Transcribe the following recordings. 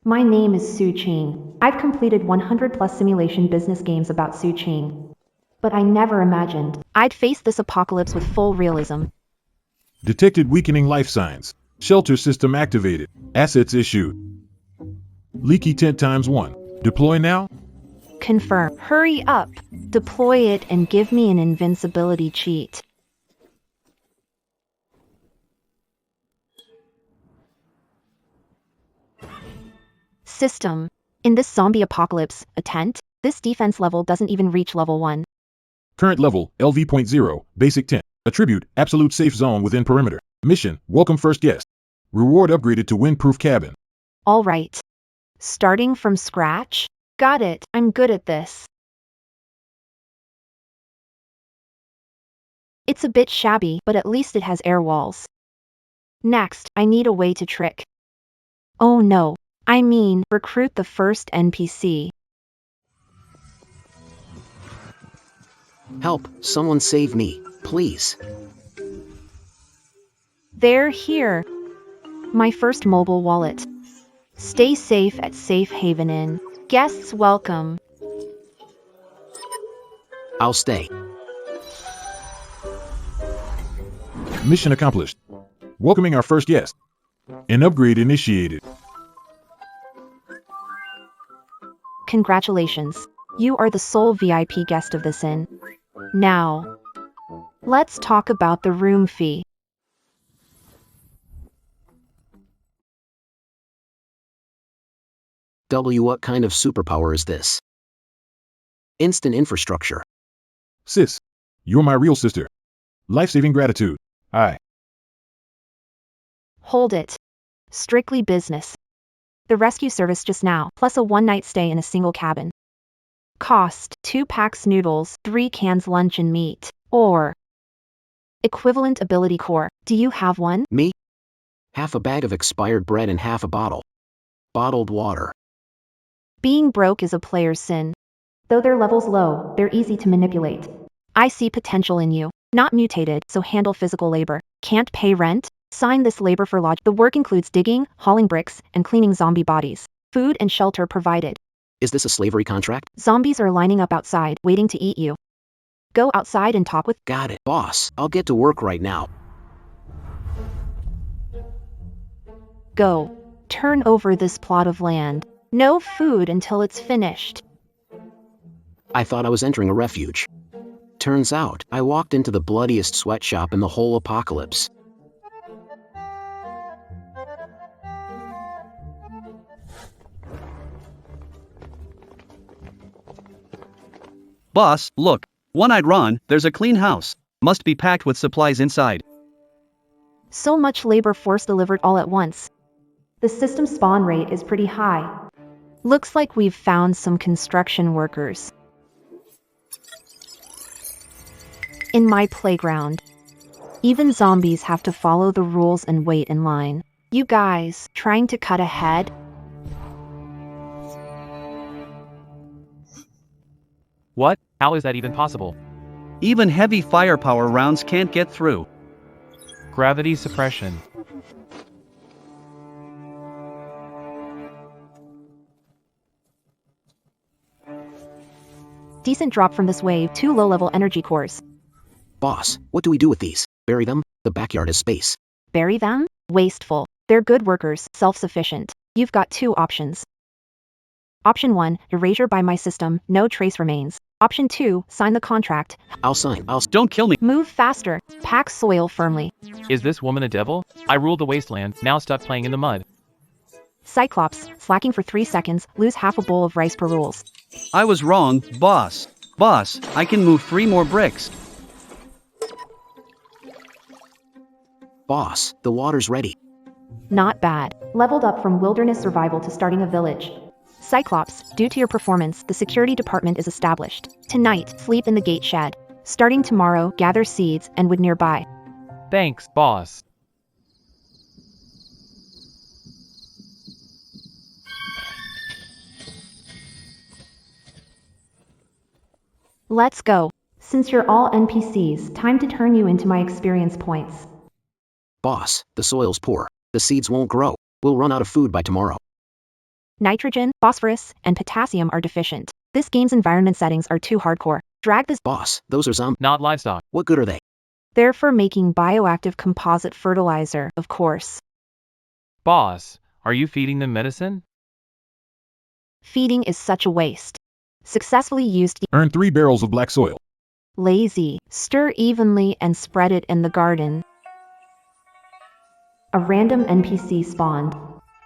My name is Su Ching. I've completed 100 plus simulation business games about Su Ching. But I never imagined I'd face this apocalypse with full realism. Detected weakening life signs. Shelter system activated. Assets issued. Leaky tent times 1. Deploy now? Confirm. Hurry up. Deploy it and give me an invincibility cheat. System. In this zombie apocalypse, a tent, this defense level doesn't even reach level 1. Current level, LV.0, basic tent. Attribute, absolute safe zone within perimeter. Mission, welcome first guest. Reward upgraded to windproof cabin. All right. Starting from scratch? Got it. I'm good at this. It's a bit shabby, but at least it has air walls. Next, I need a way to trick. Oh no. I mean, recruit the first NPC. Help, someone save me, please. They're here. My first mobile wallet. Stay safe at Safe Haven Inn. Guests welcome. I'll stay. Mission accomplished. Welcoming our first guest. An upgrade initiated. Congratulations. You are the sole VIP guest of this inn. Now, let's talk about the room fee. What kind of superpower is this? Instant infrastructure. Sis, you're my real sister. Life-saving gratitude. Aye. Hold it. Strictly business. The rescue service just now, plus a one-night stay in a single cabin. Cost, 2 packs noodles, 3 cans lunch and meat. Or equivalent ability core. Do you have one? Me? Half a bag of expired bread and half a bottle. Bottled water. Being broke is a player's sin. Though their level's low, they're easy to manipulate. I see potential in you. Not mutated, so handle physical labor. Can't pay rent? Sign this labor for lodge. The work includes digging, hauling bricks, and cleaning zombie bodies. Food and shelter provided. Is this a slavery contract? Zombies are lining up outside, waiting to eat you. Go outside and talk with. Got it, boss. I'll get to work right now. Go. Turn over this plot of land. No food until it's finished. I thought I was entering a refuge. Turns out, I walked into the bloodiest sweatshop in the whole apocalypse. Boss, look. One-eyed Ron, there's a clean house. Must be packed with supplies inside. So much labor force delivered all at once. The system spawn rate is pretty high. Looks like we've found some construction workers. In my playground. Even zombies have to follow the rules and wait in line. You guys, trying to cut ahead? What? How is that even possible? Even heavy firepower rounds can't get through. Gravity suppression. Decent drop from this wave, 2 low-level energy cores. Boss, what do we do with these? Bury them? The backyard is space. Bury them? Wasteful. They're good workers, self-sufficient. You've got 2 options. Option 1, erasure by my system, no trace remains. Option 2, sign the contract. I'll sign. Don't kill me. Move faster. Pack soil firmly. Is this woman a devil? I rule the wasteland, now stop playing in the mud. Cyclops, slacking for 3 seconds, lose half a bowl of rice per rules. I was wrong, boss. Boss, I can move 3 more bricks. Boss, the water's ready. Not bad. Leveled up from wilderness survival to starting a village. Cyclops, due to your performance, the security department is established. Tonight, sleep in the gate shed. Starting tomorrow, gather seeds and wood nearby. Thanks, boss. Let's go. Since you're all NPCs, time to turn you into my experience points. Boss, the soil's poor. The seeds won't grow. We'll run out of food by tomorrow. Nitrogen, phosphorus, and potassium are deficient. This game's environment settings are too hardcore. Drag this. Boss, those are zombies. Not livestock. What good are they? They're for making bioactive composite fertilizer, of course. Boss, are you feeding them medicine? Feeding is such a waste. Successfully used. Earn 3 barrels of black soil. Lazy. Stir evenly and spread it in the garden. A random NPC spawned.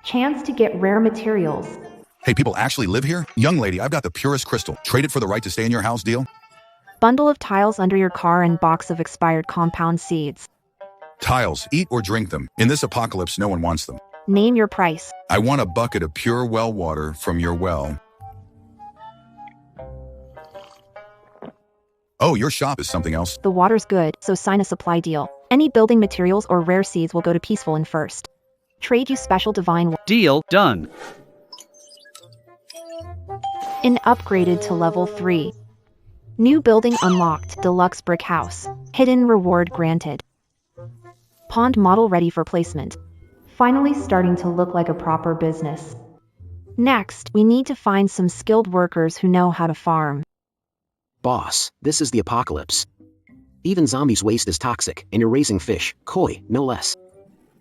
Chance to get rare materials. Hey, people actually live here? Young lady, I've got the purest crystal. Trade it for the right to stay in your house deal? Bundle of tiles under your car and box of expired compound seeds. Tiles, eat or drink them. In this apocalypse, no one wants them. Name your price. I want a bucket of pure well water from your well. Oh, your shop is something else. The water's good, so sign a supply deal. Any building materials or rare seeds will go to Peaceful in first. Trade you special divine Deal done. in upgraded to level 3. New building unlocked, deluxe brick house. Hidden reward granted. Pond model ready for placement. Finally starting to look like a proper business. Next, we need to find some skilled workers who know how to farm. Boss, this is the apocalypse. Even zombies' waste is toxic, and you're raising fish, koi, no less.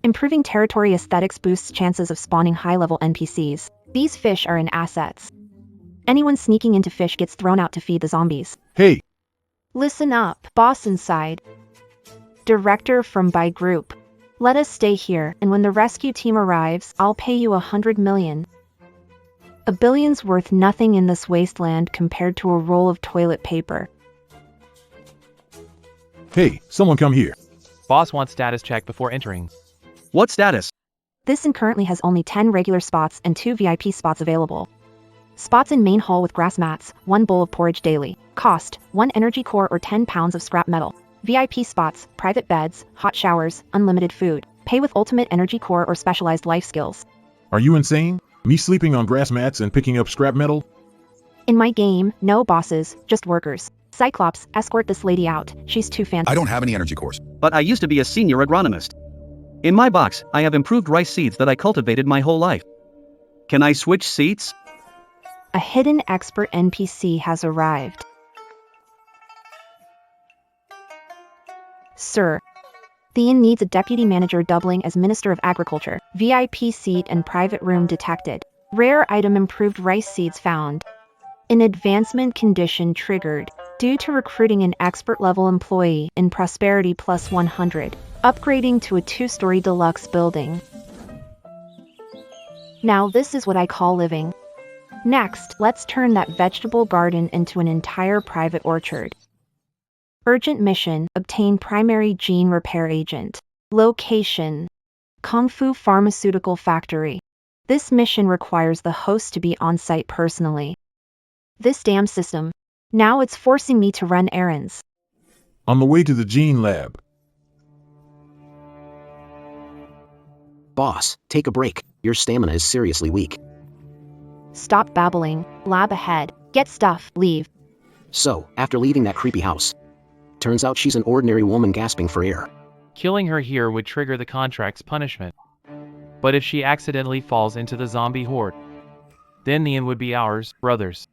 Improving territory aesthetics boosts chances of spawning high-level NPCs. These fish are in assets. Anyone sneaking into fish gets thrown out to feed the zombies. Hey, Listen up, boss inside. Director from by group. Let us stay here, and when the rescue team arrives, I'll pay you 100 million. A billion's worth nothing in this wasteland compared to a roll of toilet paper. hey, someone come here. Boss wants status check before entering. What status? This inn currently has only 10 regular spots and 2 VIP spots available. Spots in main hall with grass mats, 1 bowl of porridge daily. Cost, 1 energy core or 10 pounds of scrap metal. VIP spots, private beds, hot showers, unlimited food. Pay with ultimate energy core or specialized life skills. Are you insane? Me sleeping on grass mats and picking up scrap metal? In my game, no bosses, just workers. Cyclops, escort this lady out. She's too fancy. I don't have any energy cores. But I used to be a senior agronomist. In my box, I have improved rice seeds that I cultivated my whole life. Can I switch seats? A hidden expert NPC has arrived. Sir, the inn needs a deputy manager doubling as Minister of Agriculture. VIP seat and private room detected. Rare item improved rice seeds found. An advancement condition triggered. Due to recruiting an expert level employee in Prosperity plus 100. Upgrading to a 2-story deluxe building. Now this is what I call living. Next, let's turn that vegetable garden into an entire private orchard. Urgent mission, obtain primary gene repair agent. Location, Kung Fu Pharmaceutical Factory. This mission requires the host to be on site personally. This damn system. Now it's forcing me to run errands. On the way to the gene lab. Boss, take a break. Your stamina is seriously weak. Stop babbling, lab ahead, get stuff, leave. So, after leaving that creepy house, turns out she's an ordinary woman gasping for air. Killing her here would trigger the contract's punishment. But if she accidentally falls into the zombie horde, then the inn would be ours, brothers.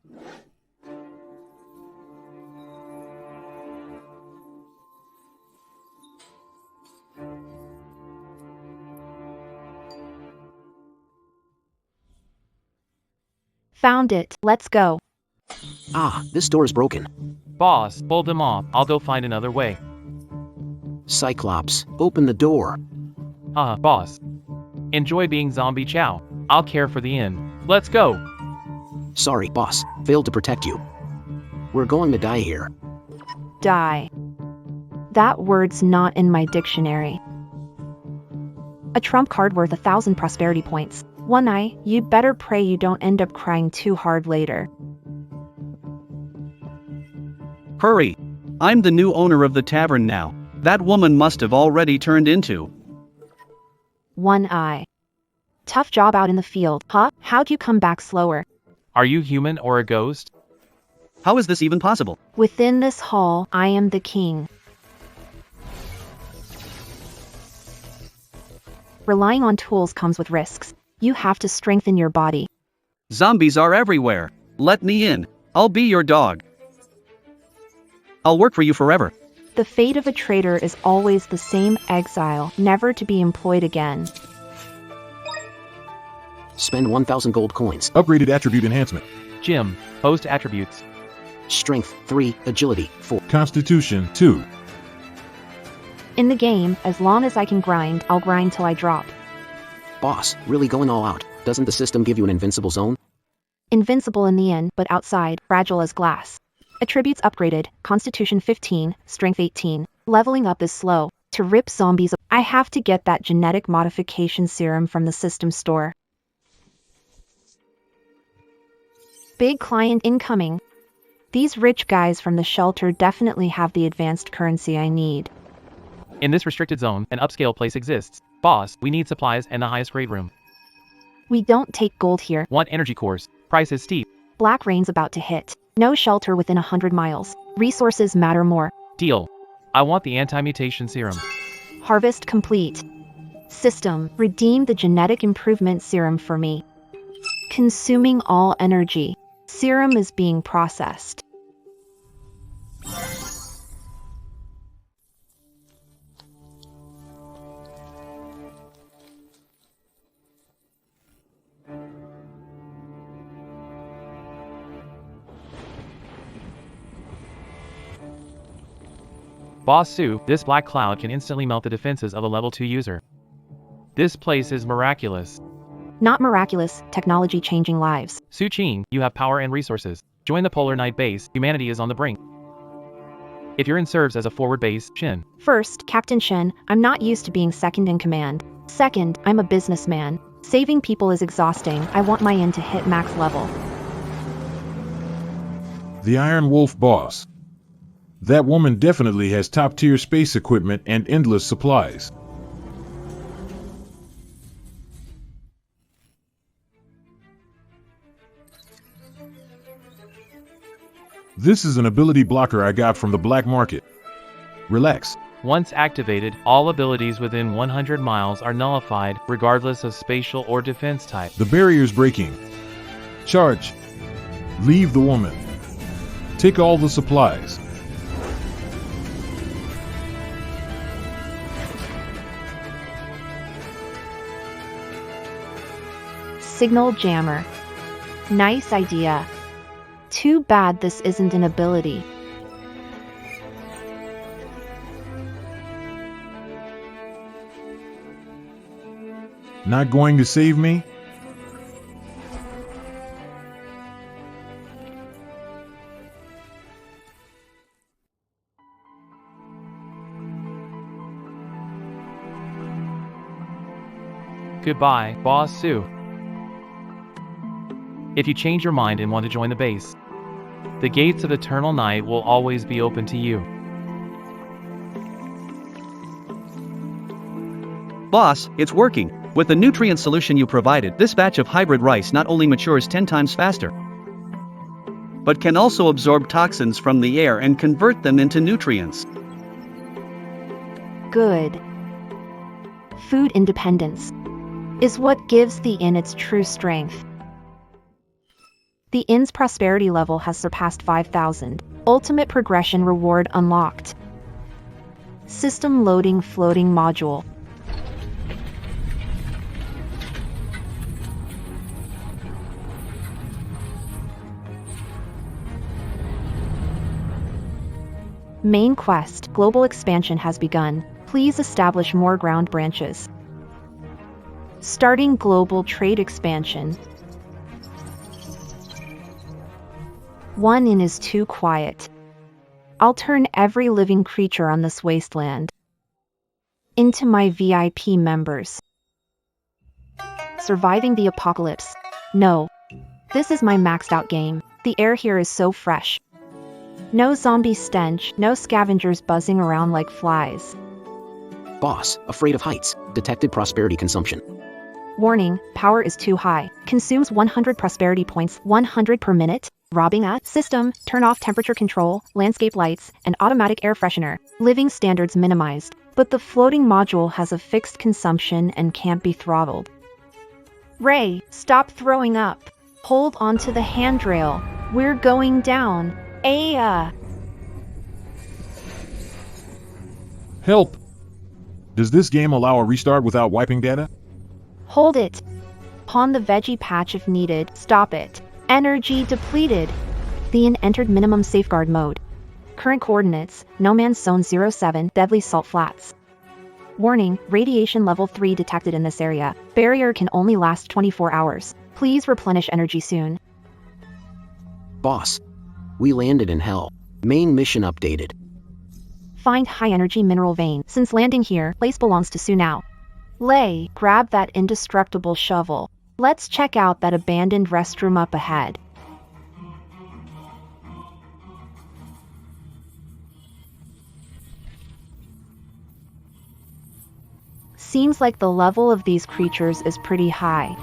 Found it, let's go. Ah, this door is broken. Boss, pull them off. I'll go find another way. Cyclops, open the door. Boss. Enjoy being zombie chow. I'll care for the inn. Let's go. Sorry, boss, failed to protect you. We're going to die here. Die. That word's not in my dictionary. A trump card worth 1,000 prosperity points. One eye, you better pray you don't end up crying too hard later. Hurry! I'm the new owner of the tavern now. That woman must have already turned into. One eye. Tough job out in the field, huh? How'd you come back slower? Are you human or a ghost? How is this even possible? Within this hall, I am the king. Relying on tools comes with risks. You have to strengthen your body. Zombies are everywhere. Let me in. I'll be your dog. I'll work for you forever. The fate of a traitor is always the same: exile, never to be employed again. Spend 1,000 gold coins. Upgraded attribute enhancement. Gym, host attributes. Strength 3, agility 4. Constitution 2. In the game, as long as I can grind, I'll grind till I drop. Boss, really going all out. Doesn't the system give you an invincible zone? Invincible in the inn, but outside, fragile as glass. Attributes upgraded: Constitution 15, Strength 18. Leveling up is slow. To rip zombies, I have to get that genetic modification serum from the system store. Big client incoming. These rich guys from the shelter definitely have the advanced currency I need. In this restricted zone, an upscale place exists. Boss, we need supplies and the highest grade room. We don't take gold here. Want energy cores. Price is steep. Black rain's about to hit. No shelter within 100 miles. Resources matter more. Deal. I want the anti-mutation serum. Harvest complete. System, redeem the genetic improvement serum for me. Consuming all energy. Serum is being processed. Boss Sue, this black cloud can instantly melt the defenses of a level 2 user. This place is miraculous. Not miraculous, technology changing lives. Su Qing, you have power and resources. Join the Polar Night base, humanity is on the brink. If you're in serves as a forward base, Shin. First, Captain Shen, I'm not used to being second in command. Second, I'm a businessman. Saving people is exhausting. I want my inn to hit max level. The Iron Wolf boss. That woman definitely has top-tier space equipment and endless supplies. This is an ability blocker I got from the black market. Relax. Once activated, all abilities within 100 miles are nullified, regardless of spatial or defense type. The barrier's breaking. Charge. Leave the woman. Take all the supplies. Signal jammer. Nice idea. Too bad this isn't an ability. Not going to save me? Goodbye, Boss Sue. If you change your mind and want to join the base, the gates of eternal night will always be open to you. Boss, it's working. With the nutrient solution you provided, this batch of hybrid rice not only matures 10 times faster, but can also absorb toxins from the air and convert them into nutrients. Good. Food independence is what gives the inn its true strength. The inn's prosperity level has surpassed 5,000. Ultimate progression reward unlocked. System loading floating module. Main quest, global expansion has begun. Please establish more ground branches. Starting global trade expansion. One inn is too quiet. I'll turn every living creature on this wasteland into my VIP members. Surviving the apocalypse. No. This is my maxed out game. The air here is so fresh. No zombie stench, no scavengers buzzing around like flies. Boss, afraid of heights. Detected prosperity consumption. Warning, power is too high. Consumes 100 prosperity points, 100 per minute. Robbing a system, turn off temperature control, landscape lights, and automatic air freshener. Living standards minimized. But the floating module has a fixed consumption and can't be throttled. Ray, stop throwing up. Hold onto the handrail. We're going down. Aya! Help! Does this game allow a restart without wiping data? Hold it. Pawn the veggie patch if needed. Stop it. Energy depleted. The inn entered minimum safeguard mode. Current coordinates, No Man's Zone 07, Deadly Salt Flats. Warning, radiation level 3 detected in this area. Barrier can only last 24 hours. Please replenish energy soon. Boss. We landed in hell. Main mission updated. Find high-energy mineral vein. Since landing here, place belongs to Sue now. Lei, grab that indestructible shovel. Let's check out that abandoned restroom up ahead. Seems like the level of these creatures is pretty high.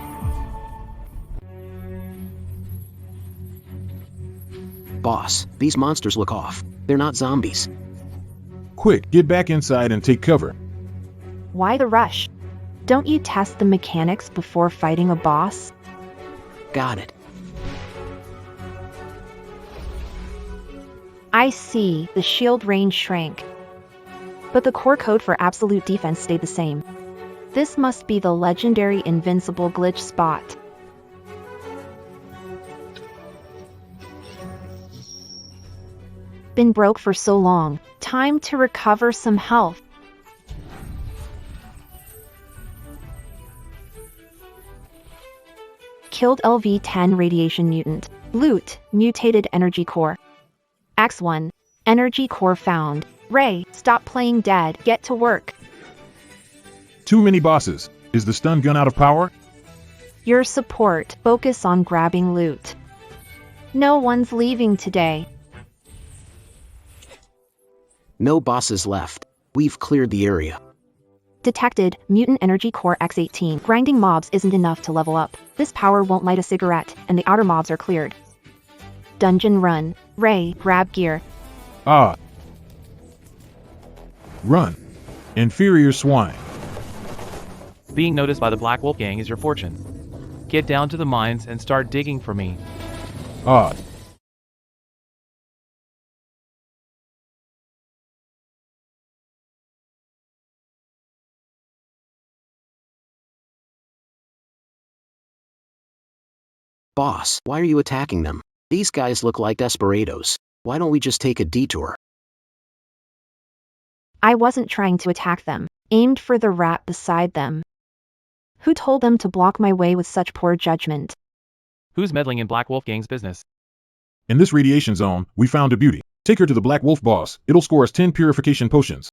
Boss, these monsters look off. They're not zombies. Quick, get back inside and take cover. Why the rush? Don't you test the mechanics before fighting a boss? Got it. I see, the shield range shrank. But the core code for absolute defense stayed the same. This must be the legendary invincible glitch spot. Been broke for so long, time to recover some health. Killed LV-10 radiation mutant. Loot, mutated energy core. X1, energy core found. Ray, stop playing dead, get to work. Too many bosses. Is the stun gun out of power? Your support, focus on grabbing loot. No one's leaving today. No bosses left. We've cleared the area. Detected, mutant energy core X18. Grinding mobs isn't enough to level up. This power won't light a cigarette, and the outer mobs are cleared. Dungeon run. Ray, grab gear. Ah. Run. Inferior swine. Being noticed by the Black Wolf Gang is your fortune. Get down to the mines and start digging for me. Ah. Boss, why are you attacking them? These guys look like desperados. Why don't we just take a detour? I wasn't trying to attack them. Aimed for the rat beside them. Who told them to block my way with such poor judgment? Who's meddling in Black Wolf Gang's business? In this radiation zone, we found a beauty. Take her to the Black Wolf boss. It'll score us 10 purification potions.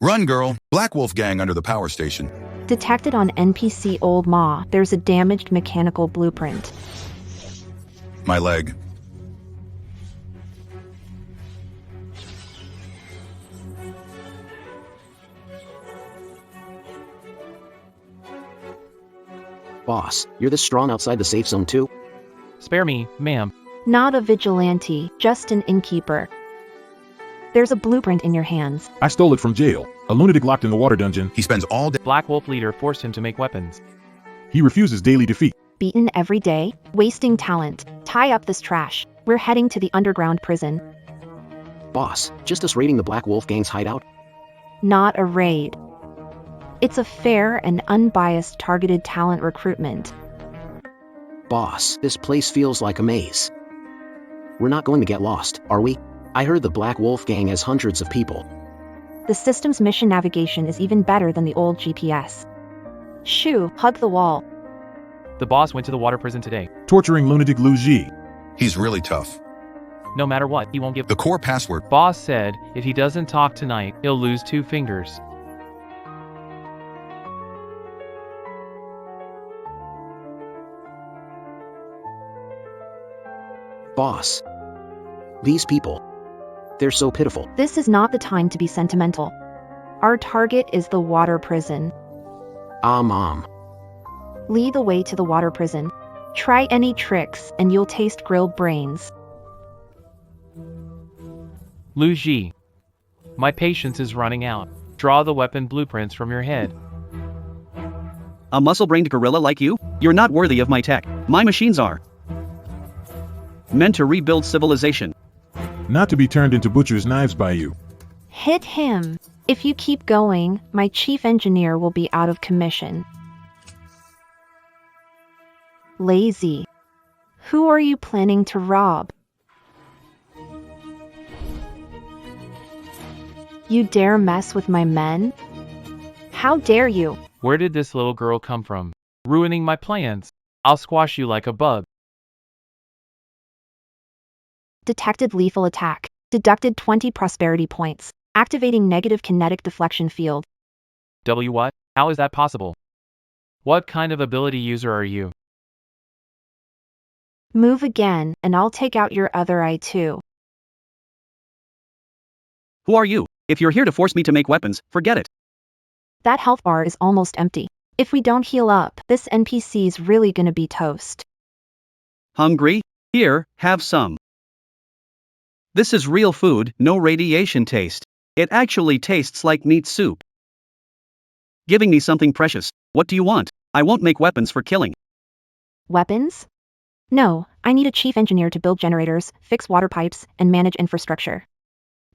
Run, girl. Black Wolf Gang under the power station. Detected on NPC Old Ma, there's a damaged mechanical blueprint. My leg. Boss, you're this strong outside the safe zone too? Spare me, ma'am. Not a vigilante, just an innkeeper. There's a blueprint in your hands. I stole it from jail. A lunatic locked in the water dungeon. He spends all day. Black Wolf leader forced him to make weapons. He refuses daily defeat. Beaten every day, wasting talent. Tie up this trash. We're heading to the underground prison. Boss, just us raiding the Black Wolf Gang's hideout? Not a raid. It's a fair and unbiased targeted talent recruitment. Boss, this place feels like a maze. We're not going to get lost, are we? I heard the Black Wolf Gang has hundreds of people. The system's mission navigation is even better than the old GPS. Shoo, hug the wall. The boss went to the water prison today. Torturing lunatic Lu Ji. He's really tough. No matter what, he won't give. The core password. Boss said if he doesn't talk tonight, he'll lose 2 fingers. Boss. These people. They're so pitiful. This is not the time to be sentimental. Our target is the water prison. Mom. Lead the way to the water prison. Try any tricks and you'll taste grilled brains. Lu Ji. My patience is running out. Draw the weapon blueprints from your head. A muscle-brained gorilla like you? You're not worthy of my tech. My machines are meant to rebuild civilization. Not to be turned into butcher's knives by you. Hit him. If you keep going, my chief engineer will be out of commission. Lazy. Who are you planning to rob? You dare mess with my men? How dare you? Where did this little girl come from? Ruining my plans. I'll squash you like a bug. Detected lethal attack. Deducted 20 prosperity points. Activating negative kinetic deflection field. What? How is that possible? What kind of ability user are you? Move again, and I'll take out your other eye too. Who are you? If you're here to force me to make weapons, forget it. That health bar is almost empty. If we don't heal up, this NPC's really gonna be toast. Hungry? Here, have some. This is real food, no radiation taste. It actually tastes like meat soup. Giving me something precious. What do you want? I won't make weapons for killing. Weapons? No, I need a chief engineer to build generators, fix water pipes, and manage infrastructure.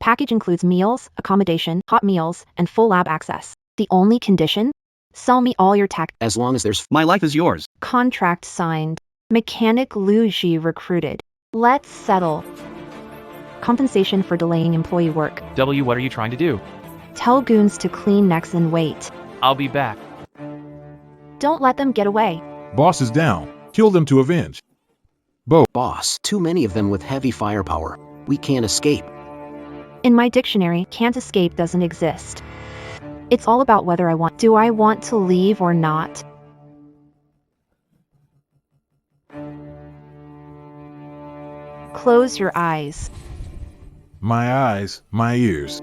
Package includes meals, accommodation, hot meals, and full lab access. The only condition? Sell me all your tech. As long as there's My life is yours. Contract signed. Mechanic Luigi recruited. Let's settle. Compensation for delaying employee work. What are you trying to do? Tell goons to clean necks and wait. I'll be back. Don't let them get away. Boss is down. Kill them to avenge. boss, too many of them with heavy firepower. We can't escape. In my dictionary, can't escape doesn't exist. It's all about whether do I want to leave or not? Close your eyes. My eyes, my ears.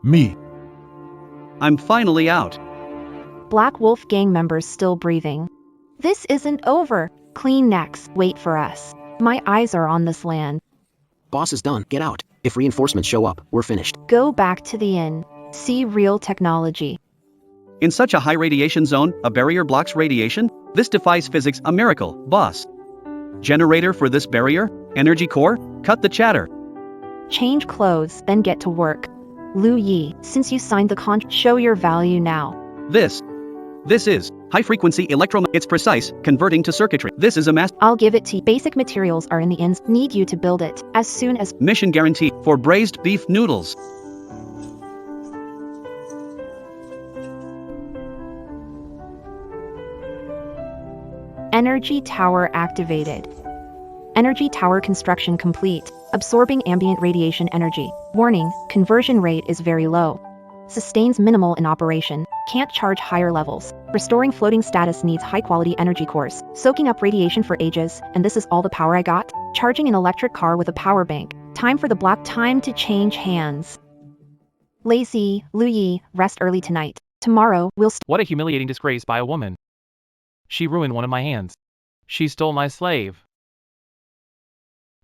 Me. I'm finally out. Black Wolf gang members still breathing. This isn't over. Clean necks, wait for us. My eyes are on this land. Boss is done, get out. If reinforcements show up, we're finished. Go back to the inn. See real technology. In such a high radiation zone, a barrier blocks radiation? This defies physics, a miracle, boss. Generator for this barrier? Energy core? Cut the chatter. Change clothes, then get to work. Lu Yi, since you signed the contract, show your value now. This is high-frequency It's precise, converting to circuitry. This is a I'll give it to you. Basic materials are in the inns. Need you to build it as soon as mission guarantee for braised beef noodles. Energy tower activated. Energy tower construction complete. Absorbing ambient radiation energy. Warning, conversion rate is very low. Sustains minimal in operation. Can't charge higher levels. Restoring floating status needs high-quality energy cores. Soaking up radiation for ages, and this is all the power I got? Charging an electric car with a power bank. Time for the block. Time to change hands. Lazy, Lu Yi, rest early tonight. Tomorrow, we'll What a humiliating disgrace by a woman. She ruined one of my hands. She stole my slave.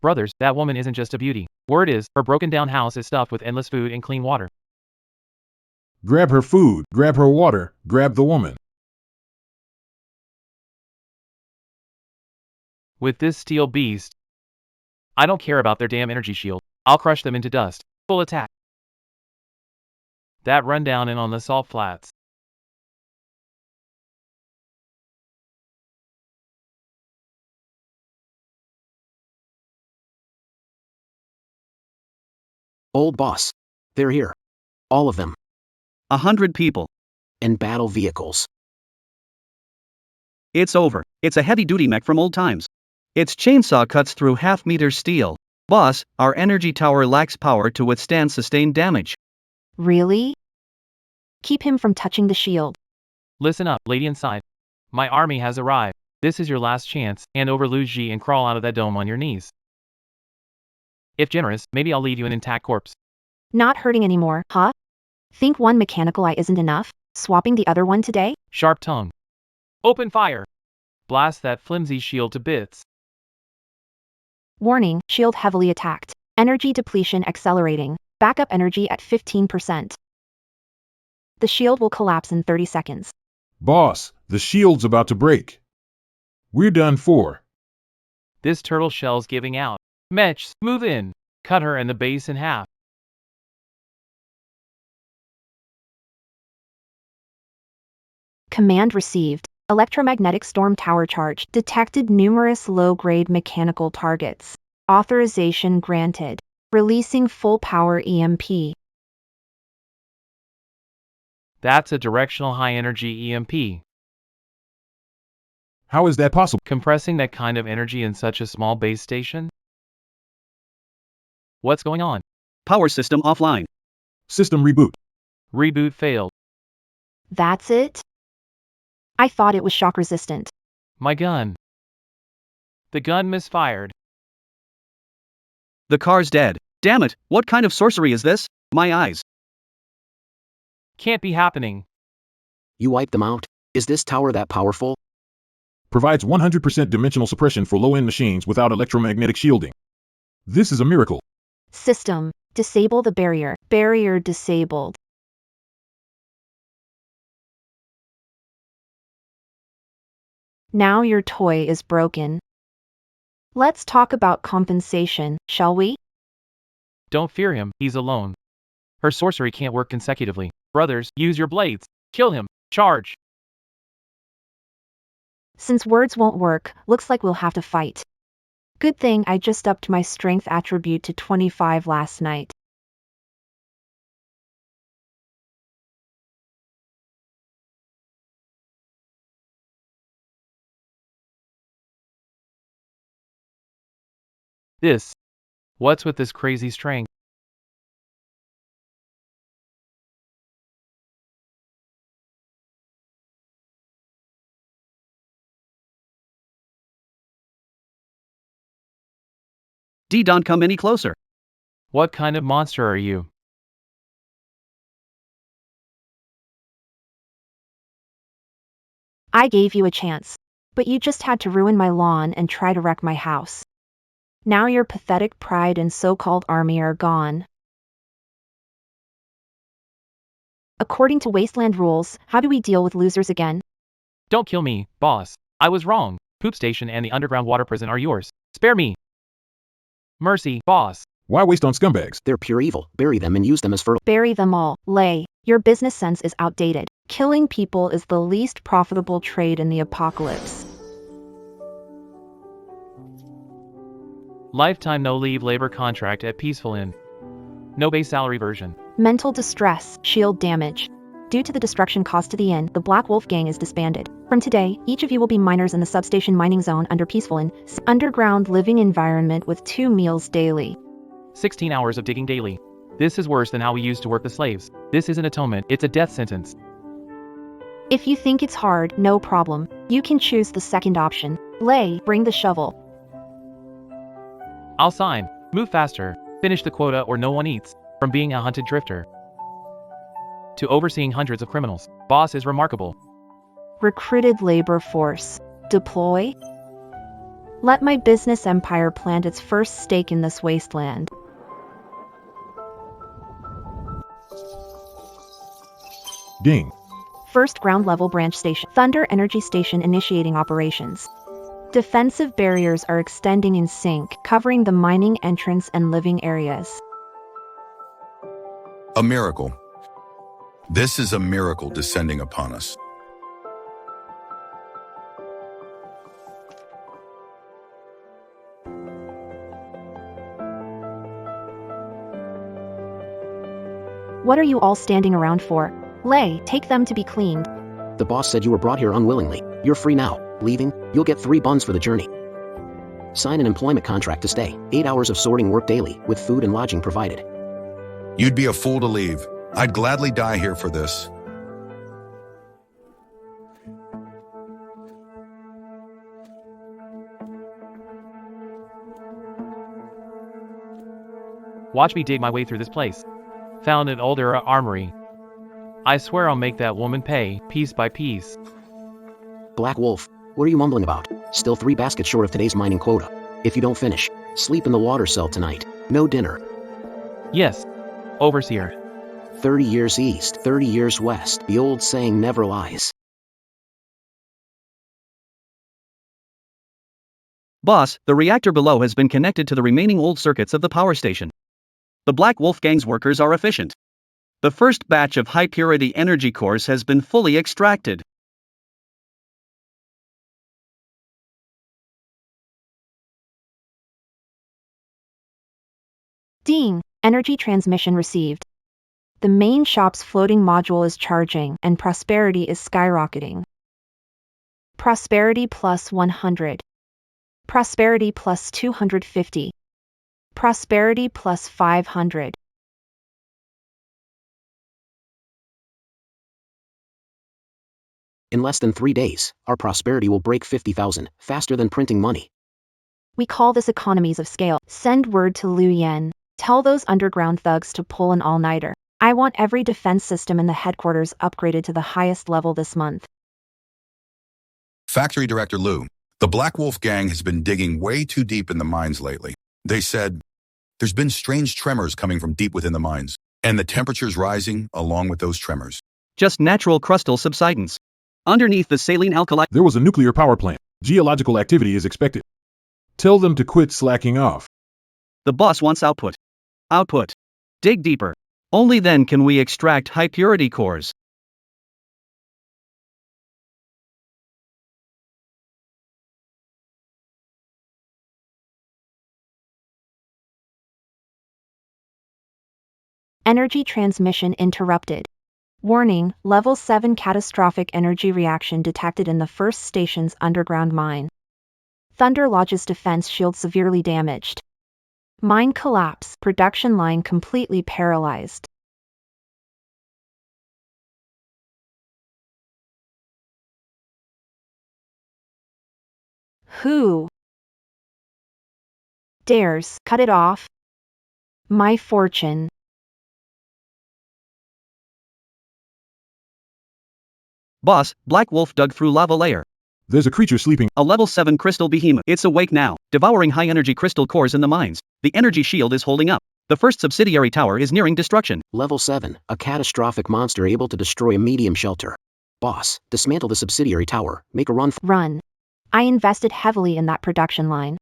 Brothers, that woman isn't just a beauty. Word is, her broken-down house is stuffed with endless food and clean water. Grab her food, grab her water, grab the woman. With this steel beast, I don't care about their damn energy shield. I'll crush them into dust. Full attack. That rundown in on the salt flats. Old boss. They're here. All of them. 100 people. And battle vehicles. It's over. It's a heavy-duty mech from old times. Its chainsaw cuts through half-meter steel. Boss, our energy tower lacks power to withstand sustained damage. Really? Keep him from touching the shield. Listen up, lady inside. My army has arrived. This is your last chance. Hand over Lu Ji and crawl out of that dome on your knees. If generous, maybe I'll leave you an intact corpse. Not hurting anymore, huh? Think one mechanical eye isn't enough? Swapping the other one today? Sharp tongue. Open fire! Blast that flimsy shield to bits. Warning, shield heavily attacked. Energy depletion accelerating. Backup energy at 15%. The shield will collapse in 30 seconds. Boss, the shield's about to break. We're done for. This turtle shell's giving out. Mechs, move in. Cut her and the base in half. Command received. Electromagnetic storm tower charge. Detected numerous low-grade mechanical targets. Authorization granted. Releasing full power EMP. That's a directional high-energy EMP. How is that possible? Compressing that kind of energy in such a small base station? What's going on? Power system offline. System reboot. Reboot failed. That's it? I thought it was shock resistant. My gun. The gun misfired. The car's dead. Damn it, what kind of sorcery is this? My eyes. Can't be happening. You wiped them out? Is this tower that powerful? Provides 100% dimensional suppression for low-end machines without electromagnetic shielding. This is a miracle. System. Disable the barrier. Barrier disabled. Now your toy is broken. Let's talk about compensation, shall we? Don't fear him, he's alone. Her sorcery can't work consecutively. Brothers, use your blades. Kill him. Charge. Since words won't work, looks like we'll have to fight. Good thing I just upped my strength attribute to 25 last night. What's with this crazy strength? Don't come any closer. What kind of monster are you? I gave you a chance, but you just had to ruin my lawn and try to wreck my house. Now your pathetic pride and so-called army are gone. According to Wasteland rules, how do we deal with losers again? Don't kill me, boss. I was wrong. Poop station and the underground water prison are yours. Spare me. Mercy, boss. Why waste on scumbags? They're pure evil. Bury them and use them as fertile. Bury them all. Lay. Your business sense is outdated. Killing people is the least profitable trade in the apocalypse. Lifetime no-leave labor contract at Peaceful Inn. No base salary version. Mental distress, shield damage. Due to the destruction caused to the inn, the Black Wolf Gang is disbanded. From today, each of you will be miners in the substation mining zone under Peaceful Inn, underground living environment with 2 meals daily. 16 hours of digging daily. This is worse than how we used to work the slaves. This isn't atonement, it's a death sentence. If you think it's hard, no problem. You can choose the second option. Lay, bring the shovel. I'll sign. Move faster. Finish the quota or no one eats. From being a hunted drifter to overseeing hundreds of criminals. Boss is remarkable. Recruited labor force. Deploy? Let my business empire plant its first stake in this wasteland. Ding. First ground level branch station. Thunder Energy Station initiating operations. Defensive barriers are extending in sync, covering the mining entrance and living areas. A miracle. This is a miracle descending upon us. What are you all standing around for? Lay, take them to be cleaned. The boss said you were brought here unwillingly. You're free now. Leaving, you'll get 3 buns for the journey. Sign an employment contract to stay. 8 hours of sorting work daily, with food and lodging provided. You'd be a fool to leave. I'd gladly die here for this. Watch me dig my way through this place. Found an older armory. I swear I'll make that woman pay, piece by piece. Black Wolf, what are you mumbling about? Still 3 baskets short of today's mining quota. If you don't finish, sleep in the water cell tonight. No dinner. Yes. Overseer. 30 years east, 30 years west. The old saying never lies. Boss, the reactor below has been connected to the remaining old circuits of the power station. The Black Wolf Gang's workers are efficient. The first batch of high-purity energy cores has been fully extracted. Ding! Energy transmission received. The main shop's floating module is charging, and prosperity is skyrocketing. Prosperity plus 100. Prosperity plus 250. Prosperity plus 500. In less than 3 days, our prosperity will break 50,000, faster than printing money. We call this economies of scale. Send word to Liu Yan. Tell those underground thugs to pull an all-nighter. I want every defense system in the headquarters upgraded to the highest level this month. Factory Director Lou, the Black Wolf Gang has been digging way too deep in the mines lately. They said, there's been strange tremors coming from deep within the mines, and the temperature's rising along with those tremors. Just natural crustal subsidence. Underneath the saline alkali. There was a nuclear power plant. Geological activity is expected. Tell them to quit slacking off. The boss wants output. Output. Dig deeper. Only then can we extract high-purity cores. Energy transmission interrupted. Warning, Level 7 catastrophic energy reaction detected in the first station's underground mine. Thunder Lodge's defense shield severely damaged. Mine collapse, production line completely paralyzed. Who dares cut it off? My fortune. Boss, Black Wolf dug through lava layer. There's a creature sleeping. A level 7 crystal behemoth. It's awake now, devouring high-energy crystal cores in the mines. The energy shield is holding up. The first subsidiary tower is nearing destruction. Level 7, a catastrophic monster able to destroy a medium shelter. Boss, dismantle the subsidiary tower, make a run. Run. I invested heavily in that production line.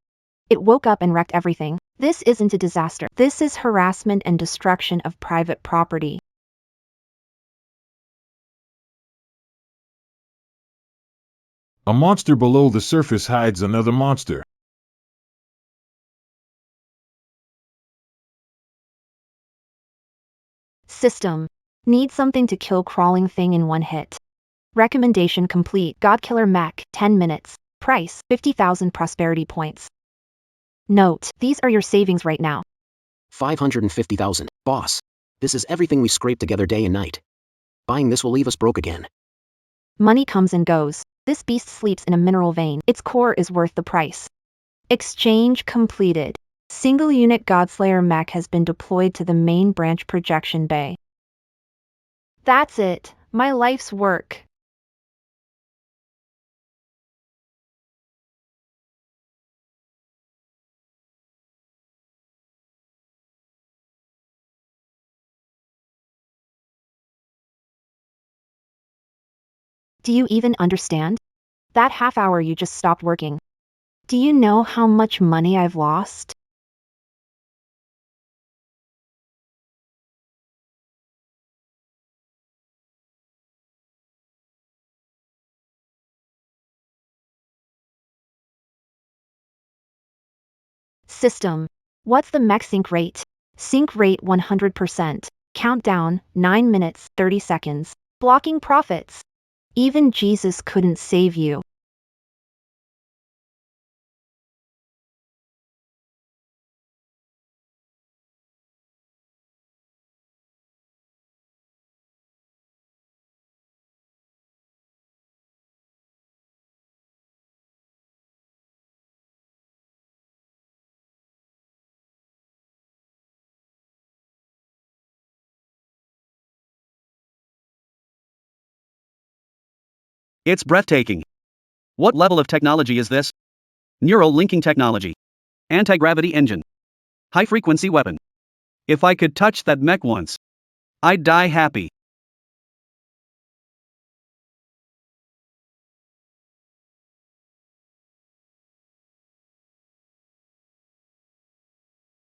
It woke up and wrecked everything. This isn't a disaster. This is harassment and destruction of private property. A monster below the surface hides another monster. System. Need something to kill crawling thing in one hit. Recommendation complete. Godkiller mech, 10 minutes. Price, 50,000 prosperity points. Note, these are your savings right now. 550,000. Boss, this is everything we scraped together day and night. Buying this will leave us broke again. Money comes and goes. This beast sleeps in a mineral vein. Its core is worth the price. Exchange completed. Single unit Godslayer mech has been deployed to the main branch projection bay. That's it. My life's work. Do you even understand? That half hour you just stopped working. Do you know how much money I've lost? System. What's the mech sync rate? Sync rate 100%. Countdown, 9 minutes, 30 seconds. Blocking profits. Even Jesus couldn't save you. It's breathtaking. What level of technology is this? Neural linking technology. Anti-gravity engine. High-frequency weapon. If I could touch that mech once, I'd die happy.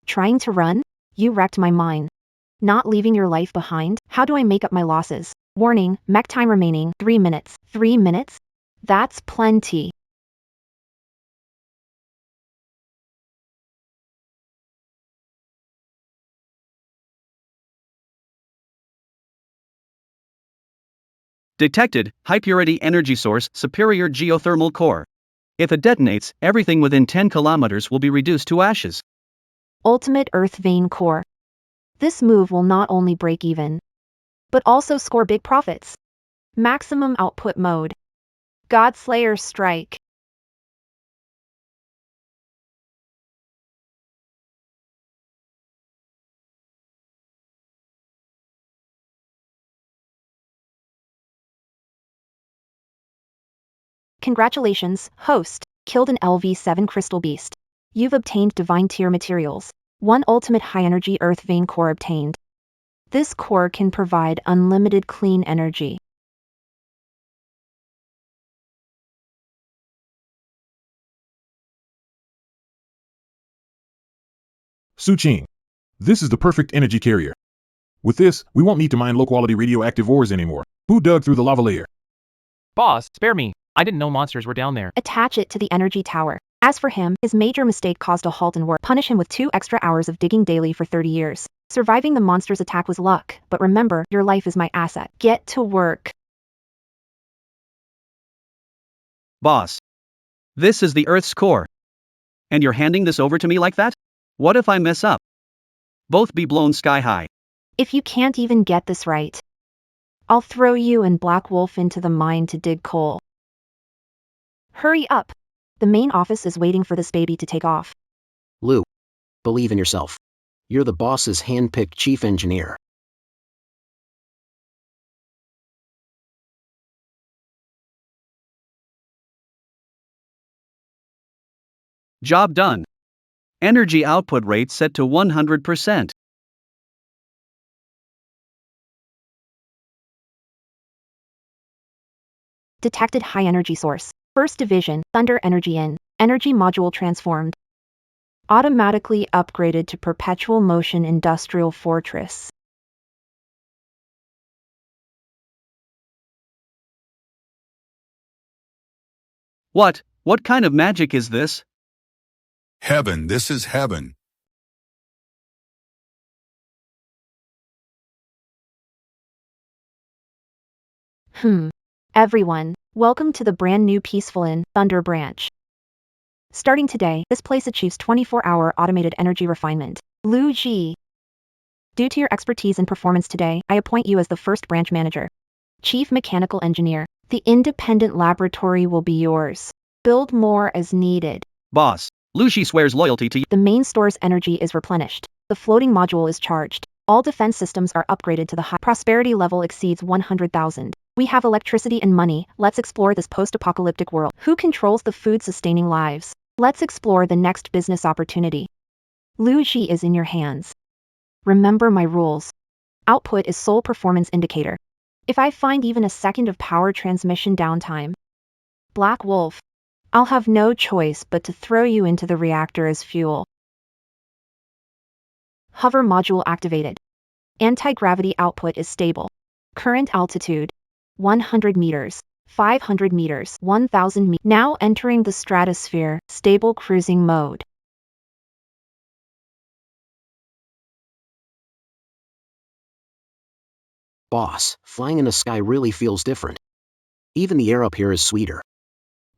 Trying to run? You wrecked my mind. Not leaving your life behind? How do I make up my losses? Warning, mech time remaining, 3 minutes. 3 minutes? That's plenty. Detected, high-purity energy source, superior geothermal core. If it detonates, everything within 10 kilometers will be reduced to ashes. Ultimate Earth Vein Core. This move will not only break even, but also score big profits. Maximum output mode. Godslayer strike. Congratulations, host, killed an LV7 crystal beast. You've obtained divine tier materials. 1 ultimate high-energy earth vein core obtained. This core can provide unlimited clean energy. Su-Ching. This is the perfect energy carrier. With this, we won't need to mine low-quality radioactive ores anymore. Who dug through the lava layer? Boss, spare me. I didn't know monsters were down there. Attach it to the energy tower. As for him, his major mistake caused a halt in work. Punish him with 2 extra hours of digging daily for 30 years. Surviving the monster's attack was luck, but remember, your life is my asset. Get to work. Boss. This is the Earth's core. And you're handing this over to me like that? What if I mess up? Both be blown sky high. If you can't even get this right, I'll throw you and Black Wolf into the mine to dig coal. Hurry up! The main office is waiting for this baby to take off. Lou, believe in yourself. You're the boss's hand-picked chief engineer. Job done. Energy output rate set to 100%. Detected high energy source. First division, Thunder Energy in. Energy module transformed. Automatically upgraded to perpetual motion industrial fortress. What kind of magic is this? Heaven, this is heaven. Everyone, welcome to the brand new Peaceful Inn, Thunder Branch. Starting today, this place achieves 24-hour automated energy refinement. Lu Ji. Due to your expertise and performance today, I appoint you as the first branch manager. Chief Mechanical Engineer. The independent laboratory will be yours. Build more as needed. Boss. Lucy swears loyalty to you. The main store's energy is replenished. The floating module is charged. All defense systems are upgraded to the high prosperity level exceeds 100,000. We have electricity and money. Let's explore this post-apocalyptic world. Who controls the food-sustaining lives? Let's explore the next business opportunity. Lu Ji is in your hands. Remember my rules. Output is sole performance indicator. If I find even a second of power transmission downtime, Black Wolf, I'll have no choice but to throw you into the reactor as fuel. Hover module activated. Anti-gravity output is stable. Current altitude 100 meters, 500 meters, 1000 meters. Now entering the stratosphere, stable cruising mode. Boss, flying in the sky really feels different. Even the air up here is sweeter.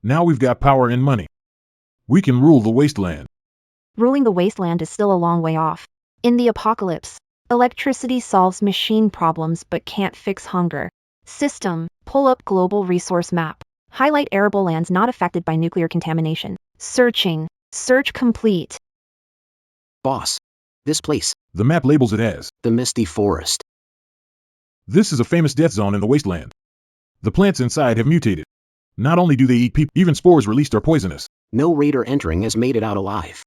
Now we've got power and money. We can rule the wasteland. Ruling the wasteland is still a long way off. In the apocalypse, electricity solves machine problems but can't fix hunger. System, pull up global resource map. Highlight arable lands not affected by nuclear contamination. Searching. Search complete. Boss, this place, The map labels it as. the Misty Forest. This is a famous death zone in the wasteland. The plants inside have mutated. Not only do they eat people, even spores released are poisonous. No raider entering has made it out alive.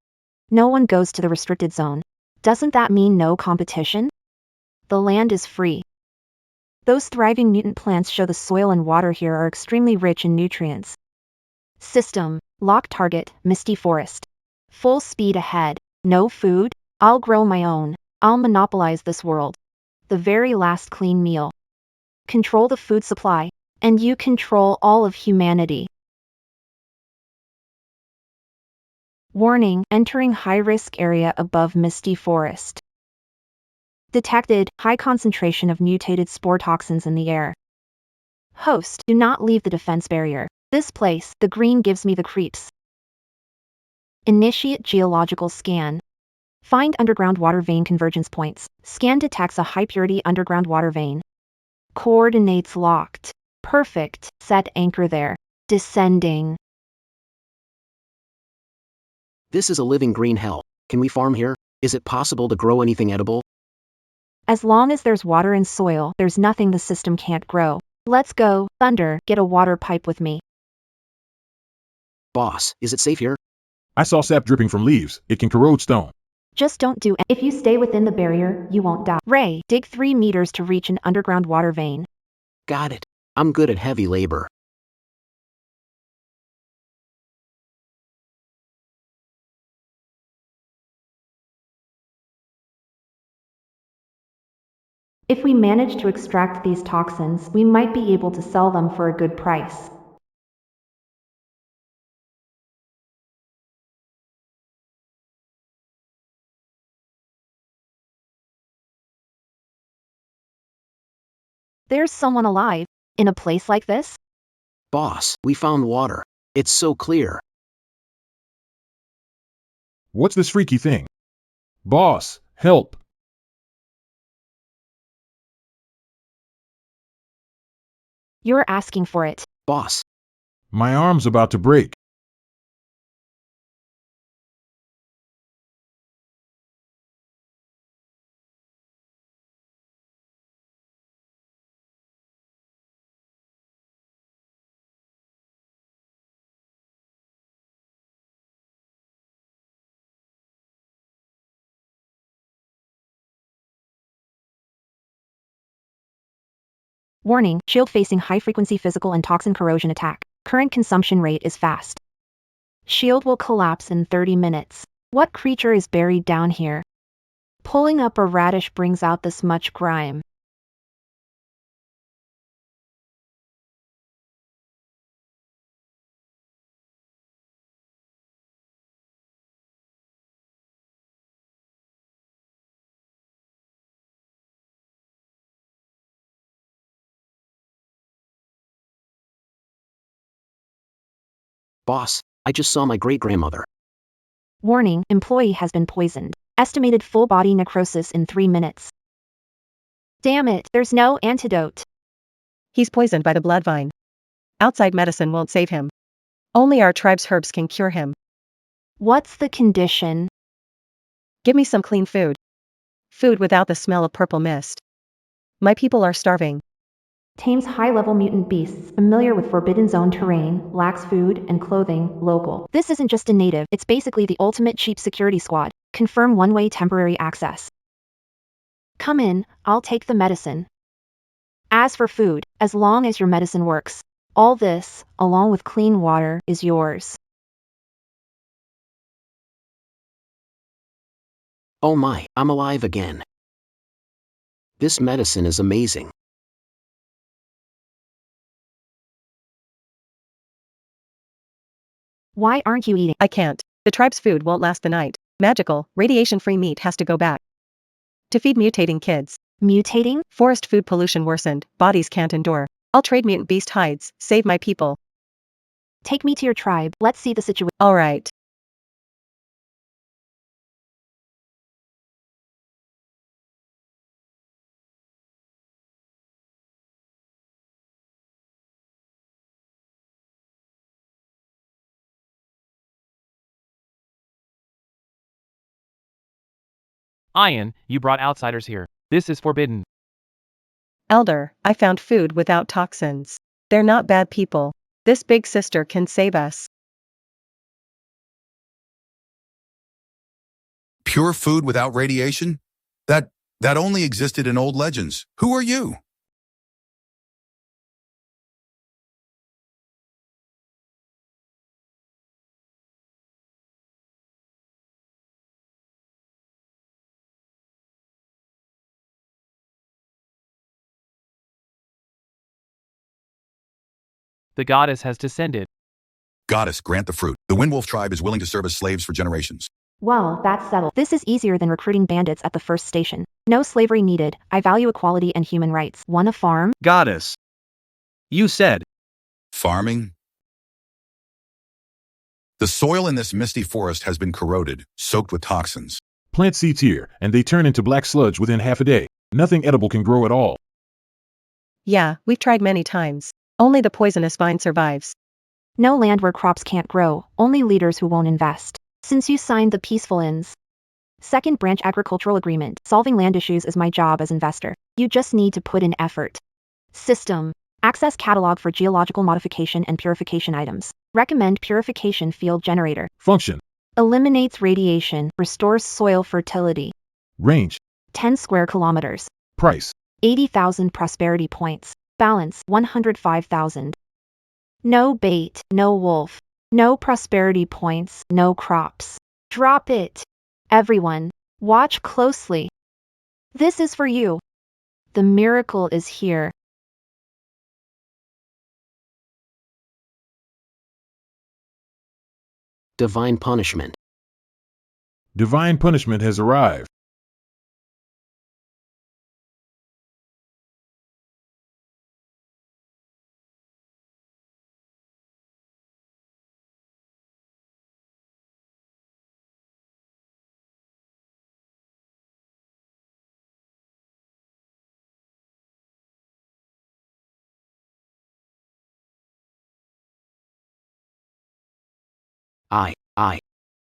No one goes to the restricted zone. Doesn't that mean no competition? The land is free. Those thriving mutant plants show the soil and water here are extremely rich in nutrients. System, lock target, misty forest. Full speed ahead. No food? I'll grow my own. I'll monopolize this world. The very last clean meal. Control the food supply, and you control all of humanity. Warning, entering high-risk area above misty forest. Detected, high concentration of mutated spore toxins in the air. Host, do not leave the defense barrier. This place, the green gives me the creeps. Initiate geological scan. Find underground water vein convergence points. Scan detects a high-purity underground water vein. Coordinates locked. Perfect. Set anchor there. Descending. This is a living green hell. Can we farm here? Is it possible to grow anything edible? As long as there's water and soil, there's nothing the system can't grow. Let's go, Thunder, get a water pipe with me. Boss, is it safe here? I saw sap dripping from leaves. It can corrode stone. Just don't do it. If you stay within the barrier, you won't die. Ray, dig 3 meters to reach an underground water vein. Got it. I'm good at heavy labor. If we manage to extract these toxins, we might be able to sell them for a good price. There's someone alive in a place like this? Boss, we found water. It's so clear. What's this freaky thing? Boss, help! You're asking for it. Boss, My arm's about to break. Warning, shield facing high-frequency physical and toxin corrosion attack. Current consumption rate is fast. Shield will collapse in 30 minutes. What creature is buried down here? Pulling up a radish brings out this much grime. boss, I just saw my great-grandmother. Warning, employee has been poisoned. Estimated full body necrosis in 3 minutes. Damn it, there's no antidote. He's poisoned by the blood vine. Outside medicine won't save him. Only our tribe's herbs can cure him. What's the condition? Give me some clean food. Food without the smell of purple mist. My people are starving. Tames high-level mutant beasts, familiar with Forbidden Zone terrain, lacks food and clothing, local. This isn't just a native, it's basically the ultimate cheap security squad. Confirm one-way temporary access. Come in, I'll take the medicine. As for food, as long as your medicine works, all this, along with clean water, is yours. Oh my, I'm alive again. This medicine is amazing. Why aren't you eating? I can't. The tribe's food won't last the night. Magical, radiation-free meat has to go back. To feed mutating kids. Mutating? Forest food pollution worsened, bodies can't endure. I'll trade mutant beast hides, save my people. Take me to your tribe, let's see the situation. Alright. Ian, you brought outsiders here. This is forbidden. Elder, I found food without toxins. They're not bad people. This big sister can save us. Pure food without radiation? That only existed in old legends. Who are you? The goddess has descended. Goddess, grant the fruit. The Windwolf tribe is willing to serve as slaves for generations. Well, that's settled. This is easier than recruiting bandits at the first station. No slavery needed. I value equality and human rights. Want a farm? Goddess. You said. Farming? The soil in this misty forest has been corroded, soaked with toxins. Plant seeds here, and they turn into black sludge within half a day. Nothing edible can grow at all. Yeah, we've tried many times. Only the poisonous vine survives. No land where crops can't grow, only leaders who won't invest. Since you signed the peaceful ends. Second branch agricultural agreement. Solving land issues is my job as investor. You just need to put in effort. System. Access catalog for geological modification and purification items. Recommend purification field generator. Function. Eliminates radiation, restores soil fertility. Range. 10 square kilometers. Price. 80,000 prosperity points. Balance 105,000. No bait, no wolf. No prosperity points, no crops. Drop it. Everyone, watch closely. This is for you. The miracle is here. Divine punishment. Divine punishment has arrived.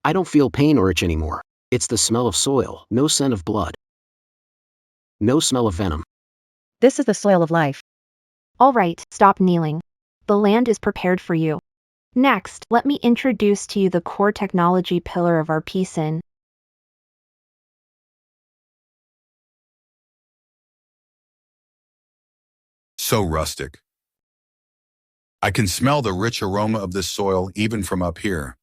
I don't feel pain or itch anymore. It's the smell of soil, no scent of blood. No smell of venom. This is the soil of life. All right, stop kneeling. The land is prepared for you. Next, let me introduce to you the core technology pillar of our peace in. So rustic. I can smell the rich aroma of this soil even from up here.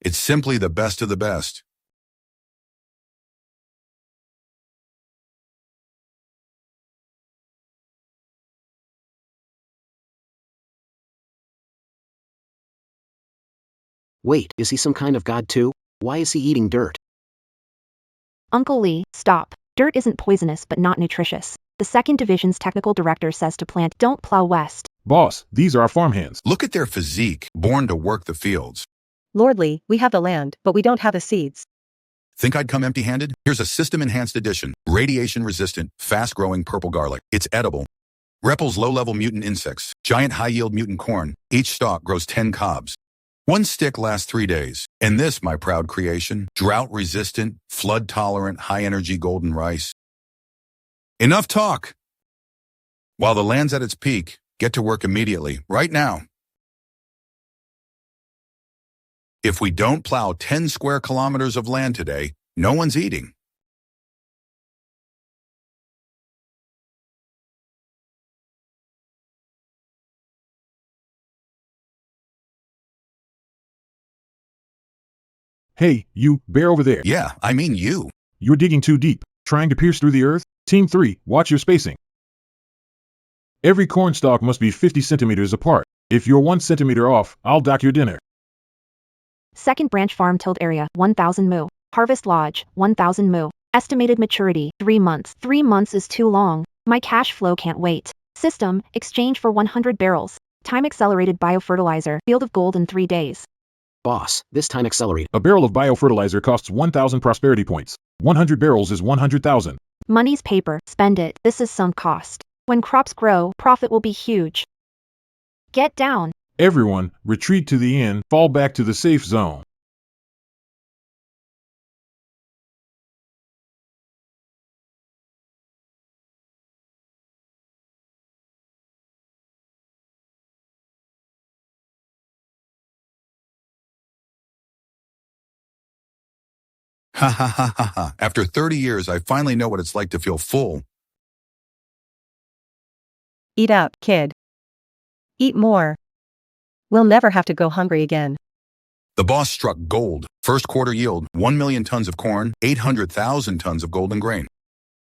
It's simply the best of the best. Wait, is he some kind of god too? Why is he eating dirt? Uncle Lee, stop. Dirt isn't poisonous but not nutritious. The 2nd Division's technical director says to plant, don't plow west. Boss, these are our farmhands. Look at their physique, born to work the fields. Lordly, we have the land, but we don't have the seeds. Think I'd come empty-handed? Here's a system-enhanced edition. Radiation-resistant, fast-growing purple garlic. It's edible. Repels low-level mutant insects. Giant high-yield mutant corn. Each stalk grows 10 cobs. One stick lasts 3 days. And this, my proud creation, drought-resistant, flood-tolerant, high-energy golden rice. Enough talk! While the land's at its peak, get to work immediately, right now. If we don't plow 10 square kilometers of land today, no one's eating. Hey, you, bear over there. Yeah, I mean you. You're digging too deep. Trying to pierce through the earth? Team 3, watch your spacing. Every cornstalk must be 50 centimeters apart. If you're 1 centimeter off, I'll dock your dinner. 2nd branch farm tilled area, 1,000 mu. Harvest lodge, 1,000 mu. Estimated maturity, 3 months. 3 months is too long. My cash flow can't wait. System, exchange for 100 barrels. Time accelerated biofertilizer, field of gold in 3 days. Boss, this time accelerate. A barrel of biofertilizer costs 1,000 prosperity points. 100 barrels is 100,000. Money's paper, spend it. This is sunk cost. When crops grow, profit will be huge. Get down. Everyone, retreat to the inn, fall back to the safe zone. Ha ha ha ha ha. After 30 years, I finally know what it's like to feel full. Eat up, kid. Eat more. We'll never have to go hungry again. The boss struck gold. First quarter yield, 1 million tons of corn, 800,000 tons of golden grain.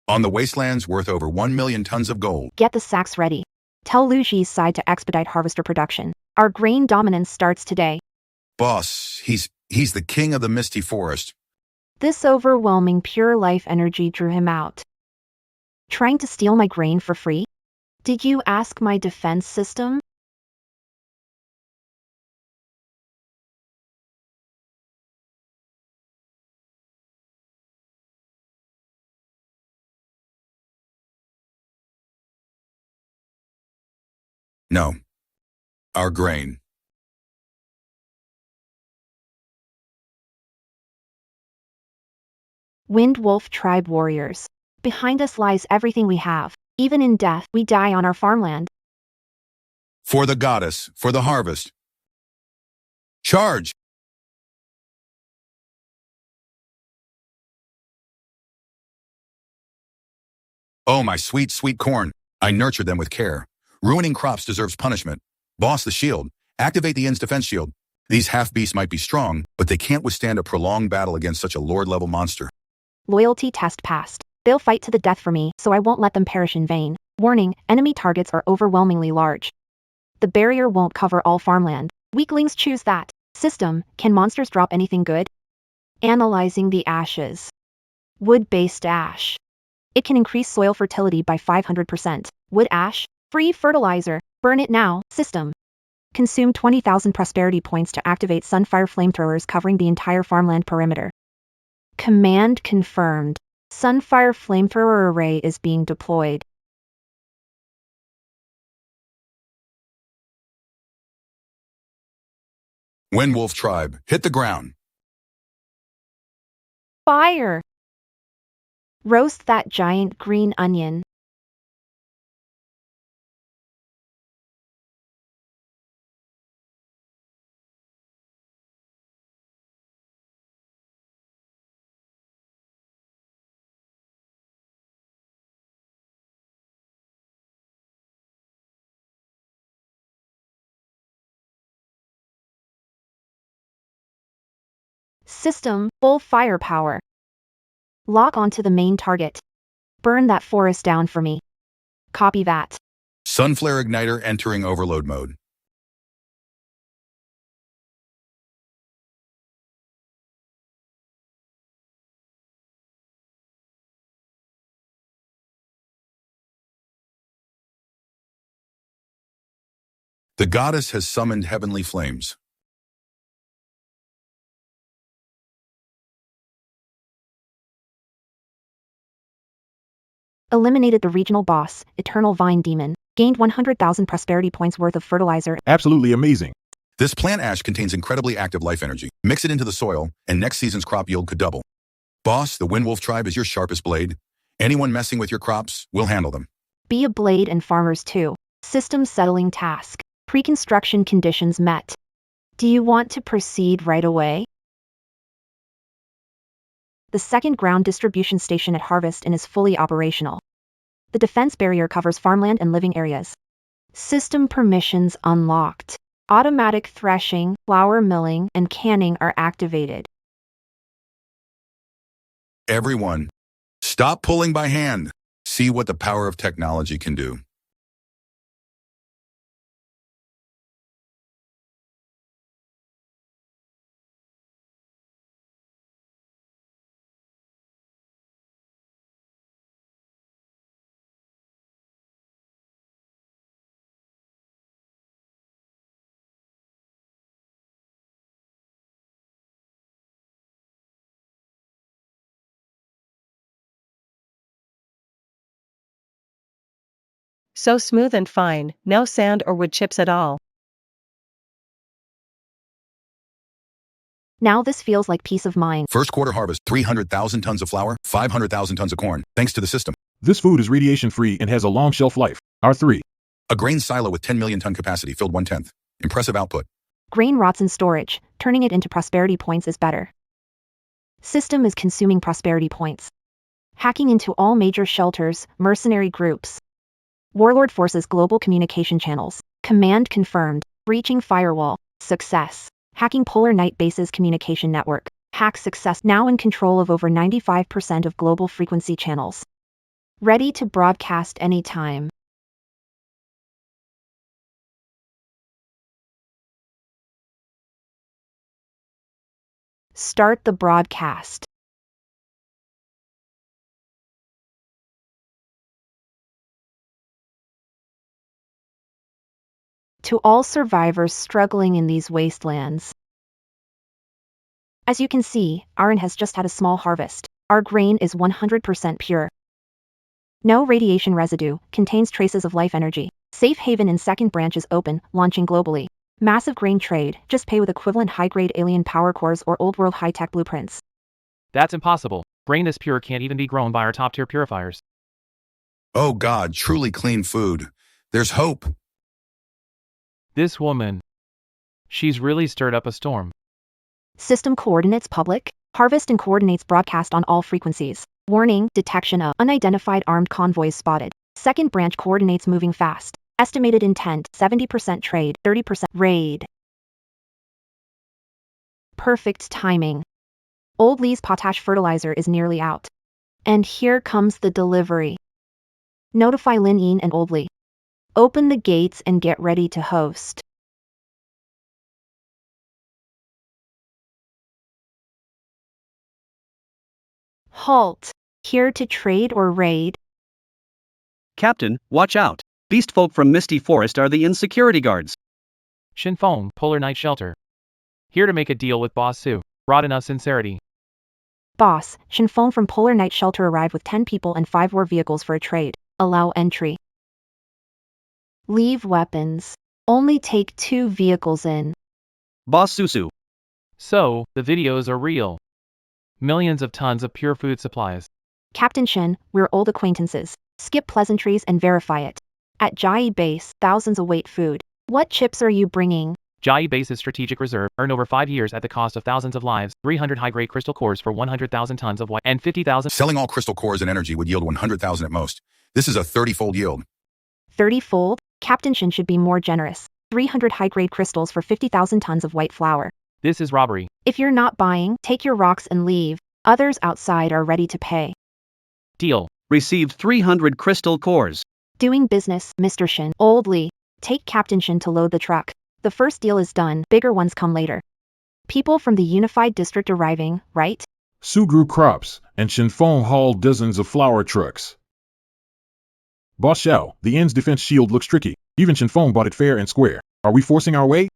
On the wastelands worth over 1 million tons of gold. Get the sacks ready. Tell Luigi's side to expedite harvester production. Our grain dominance starts today. Boss, he's the king of the misty forest. This overwhelming pure life energy drew him out. Trying to steal my grain for free? Did you ask my defense system? No. Our grain. Wind Wolf Tribe warriors. Behind us lies everything we have. Even in death, we die on our farmland. For the goddess, for the harvest. Charge! Oh, my sweet, sweet corn. I nurtured them with care. Ruining crops deserves punishment. Boss the shield. Activate the inn's defense shield. These half-beasts might be strong, but they can't withstand a prolonged battle against such a lord-level monster. Loyalty test passed. They'll fight to the death for me, so I won't let them perish in vain. Warning, enemy targets are overwhelmingly large. The barrier won't cover all farmland. Weaklings choose that. System, can monsters drop anything good? Analyzing the ashes. Wood-based ash. It can increase soil fertility by 500%. Wood ash? Free fertilizer. Burn it now, system. Consume 20,000 prosperity points to activate Sunfire flamethrowers covering the entire farmland perimeter. Command confirmed. Sunfire flamethrower array is being deployed. Wind Wolf Tribe, hit the ground. Fire! Roast that giant green onion. System, full firepower. Lock onto the main target. Burn that forest down for me. Copy that. Sunflare Igniter entering overload mode. The goddess has summoned heavenly flames. Eliminated the regional boss, Eternal Vine Demon. Gained 100,000 prosperity points worth of fertilizer. Absolutely amazing. This plant ash contains incredibly active life energy. Mix it into the soil, and next season's crop yield could double. Boss, the Wind Wolf Tribe is your sharpest blade. Anyone messing with your crops, we'll handle them. Be a blade and farmers too. System settling task. Pre-construction conditions met. Do you want to proceed right away? The second ground distribution station at Harvest Inn is fully operational. The defense barrier covers farmland and living areas. System permissions unlocked. Automatic threshing, flour milling, and canning are activated. Everyone, stop pulling by hand. See what the power of technology can do. So smooth and fine, no sand or wood chips at all. Now this feels like peace of mind. First quarter harvest, 300,000 tons of flour, 500,000 tons of corn, thanks to the system. This food is radiation-free and has a long shelf life. R3. A grain silo with 10 million ton capacity filled 1/10. Impressive output. Grain rots in storage. Turning it into prosperity points is better. System is consuming prosperity points. Hacking into all major shelters, mercenary groups. Warlord forces global communication channels. Command confirmed. Breaching firewall. Success. Hacking Polar Night Base's communication network. Hack success. Now in control of over 95% of global frequency channels. Ready to broadcast anytime. Start the broadcast. To all survivors struggling in these wastelands. As you can see, Aaron has just had a small harvest. Our grain is 100% pure. No radiation residue, contains traces of life energy. Safe haven in second branch is open, launching globally. Massive grain trade, just pay with equivalent high-grade alien power cores or old world high-tech blueprints. That's impossible. Grain this pure can't even be grown by our top-tier purifiers. Oh God, truly clean food. There's hope. This woman. She's really stirred up a storm. System coordinates public. Harvest and coordinates broadcast on all frequencies. Warning, detection of unidentified armed convoys spotted. Second branch coordinates moving fast. Estimated intent, 70% trade, 30% raid. Perfect timing. Old Lee's potash fertilizer is nearly out. And here comes the delivery. Notify Lin Yin and Old Lee. Open the gates and get ready to host. Halt. Here to trade or raid? Captain, watch out. Beast folk from Misty Forest are the insecurity guards. Shinfeng, Polar Night Shelter. Here to make a deal with Boss Sue. Brought enough sincerity. Boss, Shinfeng from Polar Night Shelter arrived with 10 people and 5 war vehicles for a trade. Allow entry. Leave weapons. Only take 2 vehicles in. Boss Susu. So, the videos are real. Millions of tons of pure food supplies. Captain Shin, we're old acquaintances. Skip pleasantries and verify it. At Jai Base, thousands await food. What chips are you bringing? Jai Base's strategic reserve, earned over 5 years at the cost of thousands of lives, 300 high-grade crystal cores for 100,000 tons of white, and 50,000. Selling all crystal cores and energy would yield 100,000 at most. This is a 30-fold yield. 30-fold? Captain Shin should be more generous. 300 high-grade crystals for 50,000 tons of white flour. This is robbery. If you're not buying, take your rocks and leave. Others outside are ready to pay. Deal. Received 300 crystal cores. Doing business, Mr. Shin. Old Lee. Take Captain Shin to load the truck. The first deal is done, bigger ones come later. People from the Unified District arriving, right? Sue grew crops, and Shinfeng hauled dozens of flour trucks. Boss Xiao, the end's defense shield looks tricky. Even Shinfeng bought it fair and square. Are we forcing our way?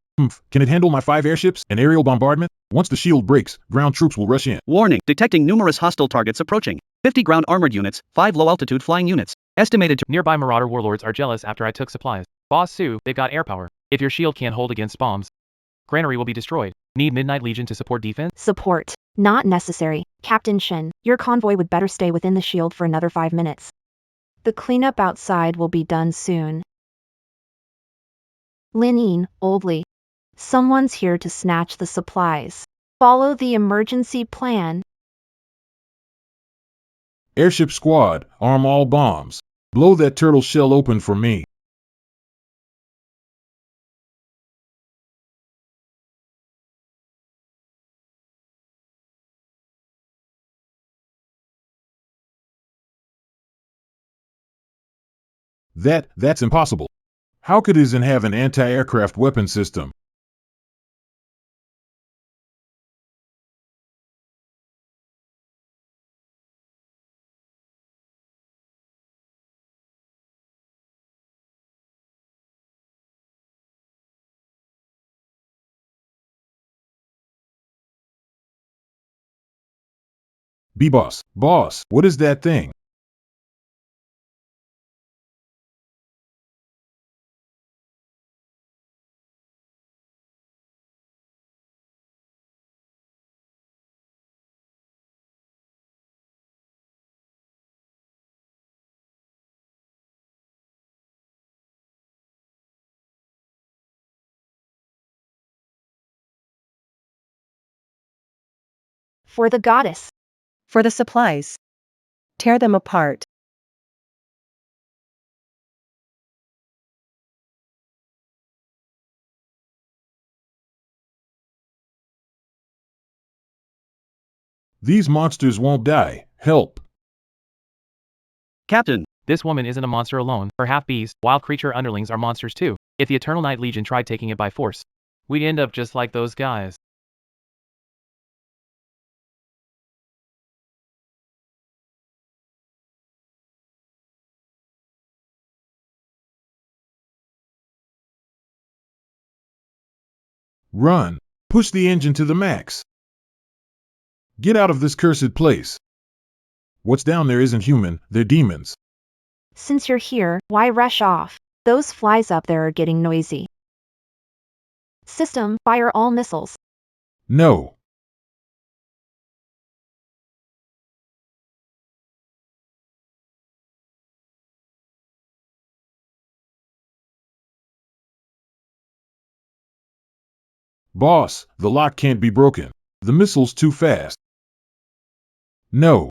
Can it handle my 5 airships and aerial bombardment? Once the shield breaks, ground troops will rush in. Warning, detecting numerous hostile targets approaching. 50 ground armored units, 5 low-altitude flying units. Estimated to... Nearby Marauder warlords are jealous after I took supplies. Boss Sue, they've got air power. If your shield can't hold against bombs, granary will be destroyed. Need Midnight Legion to support defense? Support. Not necessary. Captain Shin, your convoy would better stay within the shield for another 5 minutes. The cleanup outside will be done soon. Lin Yin, Old Lee. Someone's here to snatch the supplies. Follow the emergency plan. Airship squad, arm all bombs. Blow that turtle shell open for me. That's impossible. How could Izen have an anti-aircraft weapon system? B-Boss, boss, what is that thing? For the goddess. For the supplies. Tear them apart. These monsters won't die. Help. Captain, This woman isn't a monster alone, her half-beast, wild creature underlings are monsters too. If the Eternal Night Legion tried taking it by force, we'd end up just like those guys. Run. Push the engine to the max. Get out of this cursed place. What's down there isn't human, they're demons. Since you're here, why rush off? Those flies up there are getting noisy. System, fire all missiles. No. Boss, the lock can't be broken. The missile's too fast. No.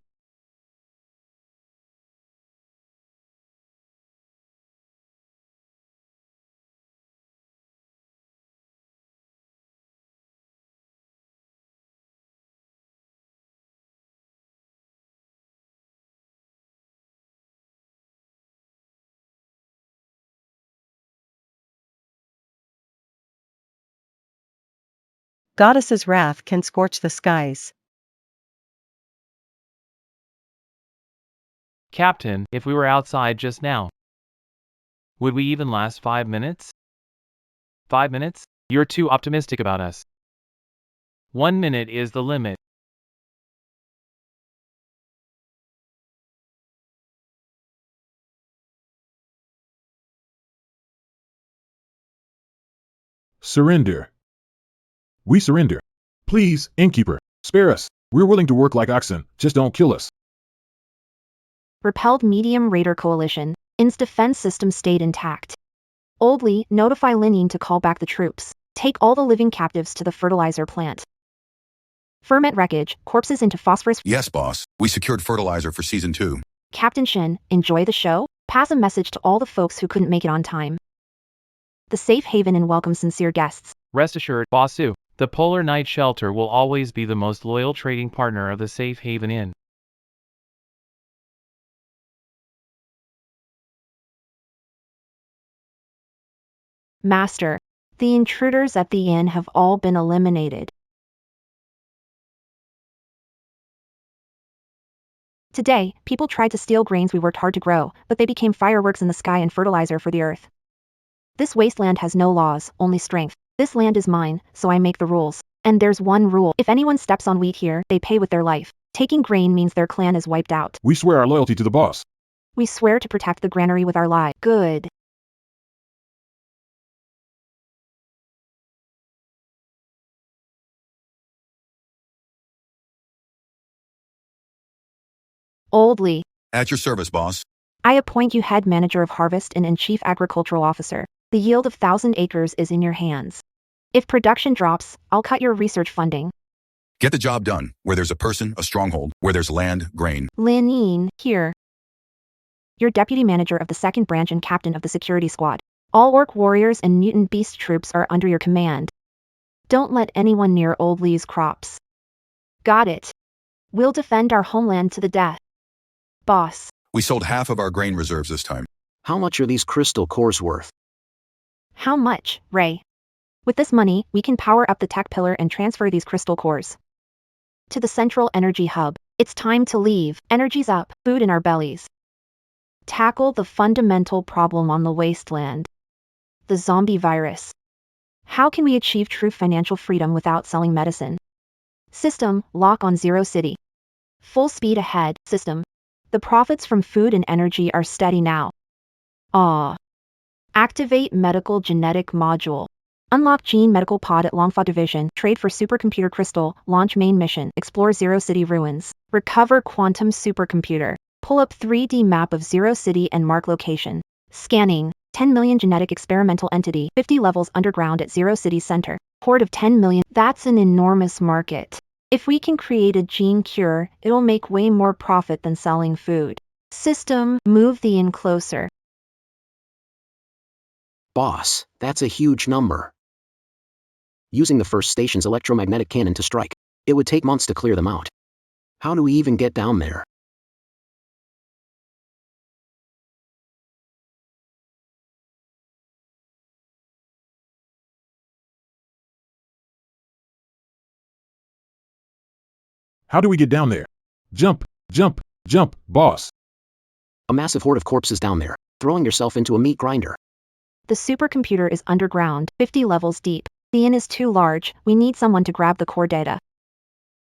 Goddess's wrath can scorch the skies. Captain, if we were outside just now, would we even last 5 minutes? 5 minutes? You're too optimistic about us. 1 minute is the limit. Surrender. We surrender. Please, innkeeper, spare us. We're willing to work like oxen, just don't kill us. Repelled medium raider coalition. IN's defense system stayed intact. Oldly, notify Linine to call back the troops. Take all the living captives to the fertilizer plant. Ferment wreckage, corpses into phosphorus. Yes, boss. We secured fertilizer for season 2. Captain Shin, enjoy the show? Pass a message to all the folks who couldn't make it on time. The safe haven and welcome sincere guests. Rest assured, Bossu, the Polar Night Shelter will always be the most loyal trading partner of the Safe Haven Inn. Master, the intruders at the inn have all been eliminated. Today, people tried to steal grains we worked hard to grow, but they became fireworks in the sky and fertilizer for the earth. This wasteland has no laws, only strength. This land is mine, so I make the rules. And there's one rule. If anyone steps on wheat here, they pay with their life. Taking grain means their clan is wiped out. We swear our loyalty to the boss. We swear to protect the granary with our lives. Good. Oldly, At your service, boss. I appoint you head manager of harvest and chief agricultural officer. The yield of 1,000 acres is in your hands. If production drops, I'll cut your research funding. Get the job done. Where there's a person, a stronghold. Where there's land, grain. Linine, here. You're deputy manager of the 2nd branch and captain of the security squad. All orc warriors and mutant beast troops are under your command. Don't let anyone near Old Lee's crops. Got it. We'll defend our homeland to the death. Boss. We sold half of our grain reserves this time. How much are these crystal cores worth? How much, Ray? With this money, we can power up the tech pillar and transfer these crystal cores to the central energy hub. It's time to leave. Energy's up, food in our bellies. Tackle the fundamental problem on the wasteland. The zombie virus. How can we achieve true financial freedom without selling medicine? System, lock on Zero City. Full speed ahead, system. The profits from food and energy are steady now. Activate medical genetic module. Unlock gene medical pod at Longfa Division. Trade for supercomputer crystal. Launch main mission. Explore Zero City ruins. Recover quantum supercomputer. Pull up 3D map of Zero City and mark location. Scanning. 10 million genetic experimental entity. 50 levels underground at Zero City Center. Horde of 10 million. That's an enormous market. If we can create a gene cure, it'll make way more profit than selling food. System, move the in closer. Boss, that's a huge number. Using the first station's electromagnetic cannon to strike, it would take months to clear them out. How do we even get down there? How do we get down there? Jump, jump, jump, boss. A massive horde of corpses down there, throwing yourself into a meat grinder. The supercomputer is underground, 50 levels deep. The inn is too large, we need someone to grab the core data.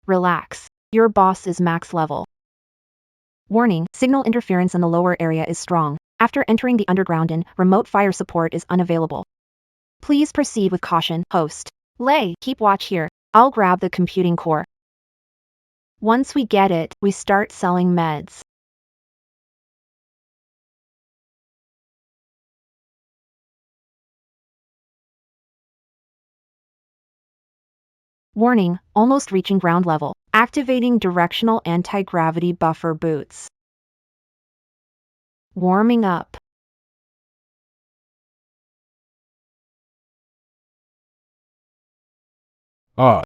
Relax. Your boss is max level. Warning, signal interference in the lower area is strong. After entering the underground inn, remote fire support is unavailable. Please proceed with caution, host. Lei, keep watch here. I'll grab the computing core. Once we get it, we start selling meds. Warning, almost reaching ground level. Activating directional anti-gravity buffer boots. Warming up. Ah.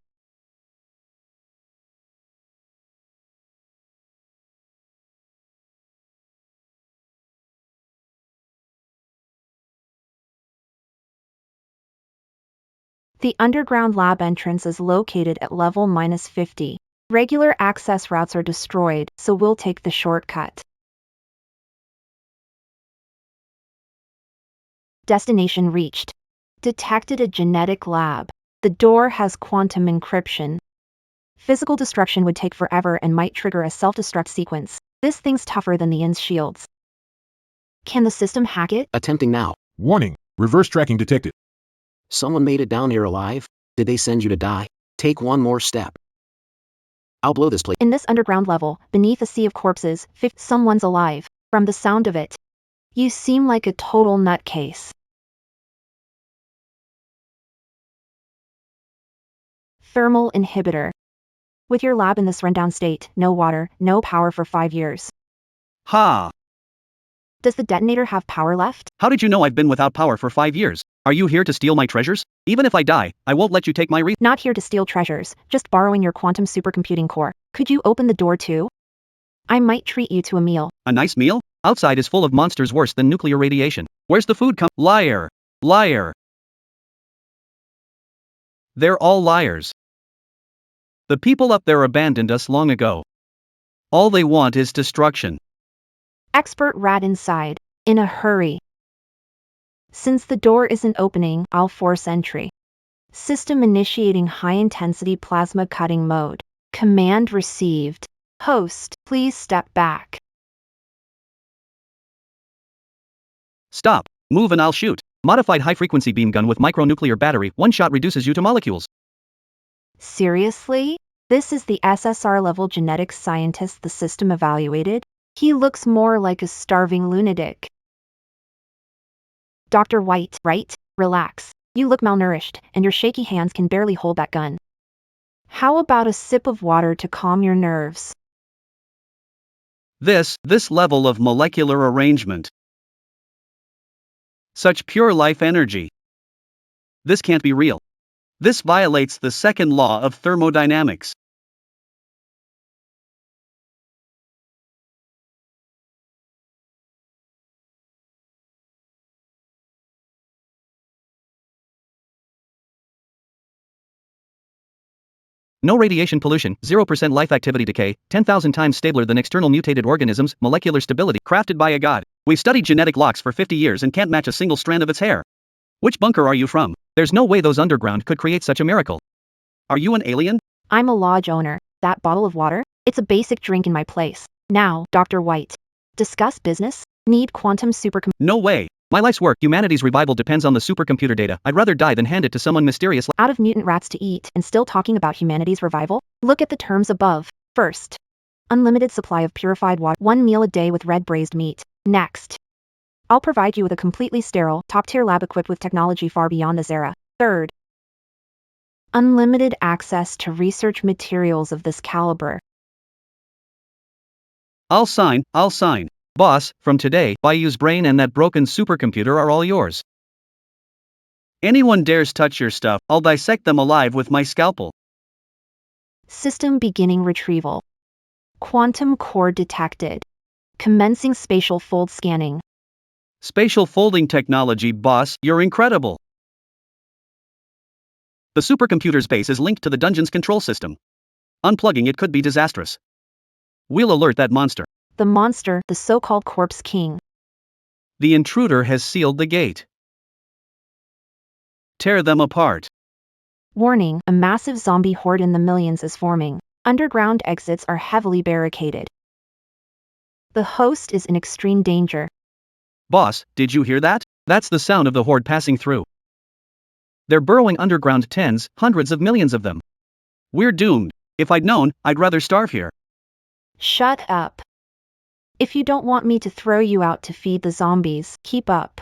The underground lab entrance is located at level -50. Regular access routes are destroyed, so we'll take the shortcut. Destination reached. Detected a genetic lab. The door has quantum encryption. Physical destruction would take forever and might trigger a self-destruct sequence. This thing's tougher than the inn's shields. Can the system hack it? Attempting now. Warning, reverse tracking detected. Someone made it down here alive? Did they send you to die? Take one more step. I'll blow this place. In this underground level, beneath a sea of corpses, someone's alive. From the sound of it, you seem like a total nutcase. Thermal inhibitor. With your lab in this rundown state, no water, no power for 5 years. Ha! Does the detonator have power left? How did you know I've been without power for 5 years? Are you here to steal my treasures? Even if I die, I won't let you take my Not here to steal treasures, just borrowing your quantum supercomputing core. Could you open the door too? I might treat you to a meal. A nice meal? Outside is full of monsters worse than nuclear radiation. Where's the food come? Liar! Liar! They're all liars. The people up there abandoned us long ago. All they want is destruction. Expert rat inside. In a hurry. Since the door isn't opening, I'll force entry. System initiating high-intensity plasma cutting mode. Command received. Host, please step back. Stop. Move and I'll shoot. Modified high-frequency beam gun with micronuclear battery. One shot reduces you to molecules. Seriously? This is the SSR-level genetics scientist the system evaluated? He looks more like a starving lunatic. Dr. White, right? Relax. You look malnourished, and your shaky hands can barely hold that gun. How about a sip of water to calm your nerves? This level of molecular arrangement. Such pure life energy. This can't be real. This violates the second law of thermodynamics. No radiation pollution, 0% life activity decay, 10,000 times stabler than external mutated organisms, molecular stability, crafted by a god. We've studied genetic locks for 50 years and can't match a single strand of its hair. Which bunker are you from? There's no way those underground could create such a miracle. Are you an alien? I'm a lodge owner. That bottle of water? It's a basic drink in my place. Now, Dr. White. Discuss business? Need quantum supercomputer. No way. My life's work, humanity's revival depends on the supercomputer data. I'd rather die than hand it to someone mysterious. Out of mutant rats to eat and still talking about humanity's revival? Look at the terms above. First, unlimited supply of purified water, 1 meal a day with red braised meat. Next, I'll provide you with a completely sterile, top-tier lab equipped with technology far beyond this era. Third, Unlimited access to research materials of this caliber. I'll sign. Boss, from today, Bayou's brain and that broken supercomputer are all yours. Anyone dares touch your stuff, I'll dissect them alive with my scalpel. System beginning retrieval. Quantum core detected. Commencing spatial fold scanning. Spatial folding technology, boss, you're incredible. The supercomputer's base is linked to the dungeon's control system. Unplugging it could be disastrous. We'll alert that monster. The monster, the so-called Corpse King. The intruder has sealed the gate. Tear them apart. Warning, a massive zombie horde in the millions is forming. Underground exits are heavily barricaded. The host is in extreme danger. Boss, did you hear that? That's the sound of the horde passing through. They're burrowing underground, tens, hundreds of millions of them. We're doomed. If I'd known, I'd rather starve here. Shut up. If you don't want me to throw you out to feed the zombies, keep up.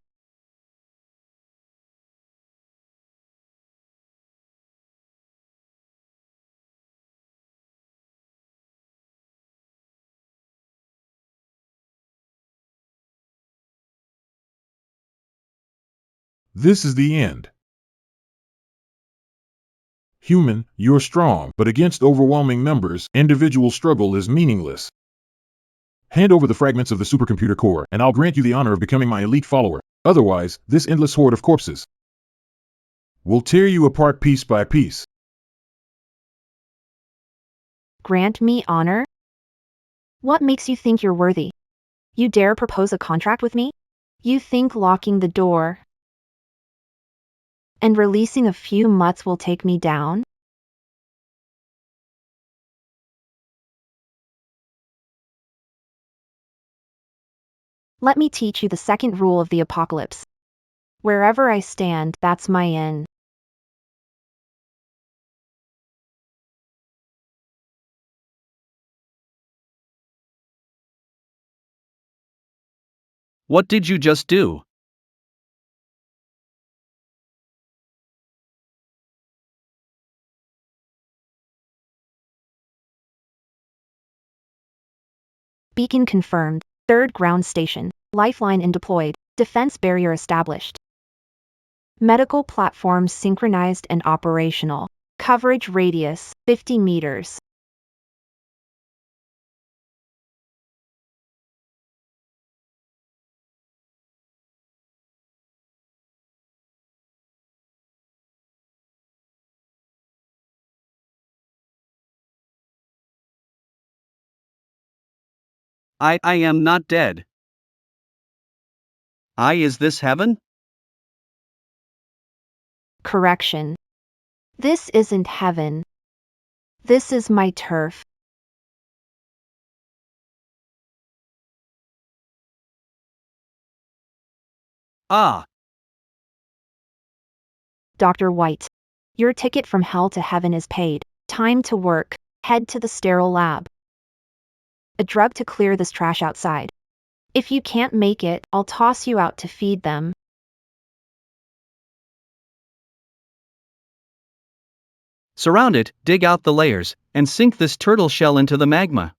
This is the end. Human, you're strong, but against overwhelming numbers, individual struggle is meaningless. Hand over the fragments of the supercomputer core, and I'll grant you the honor of becoming my elite follower. Otherwise, this endless horde of corpses will tear you apart piece by piece. Grant me honor? What makes you think you're worthy? You dare propose a contract with me? You think locking the door and releasing a few mutts will take me down? Let me teach you the second rule of the apocalypse. Wherever I stand, that's my inn. What did you just do? Beacon confirmed. Third ground station. Lifeline in deployed. Defense barrier established. Medical platform synchronized and operational. Coverage radius, 50 meters. I am not dead. Is this heaven? Correction. This isn't heaven. This is my turf. Ah. Dr. White. Your ticket from hell to heaven is paid. Time to work. Head to the sterile lab. A drug to clear this trash outside. If you can't make it, I'll toss you out to feed them. Surround it, dig out the layers, and sink this turtle shell into the magma.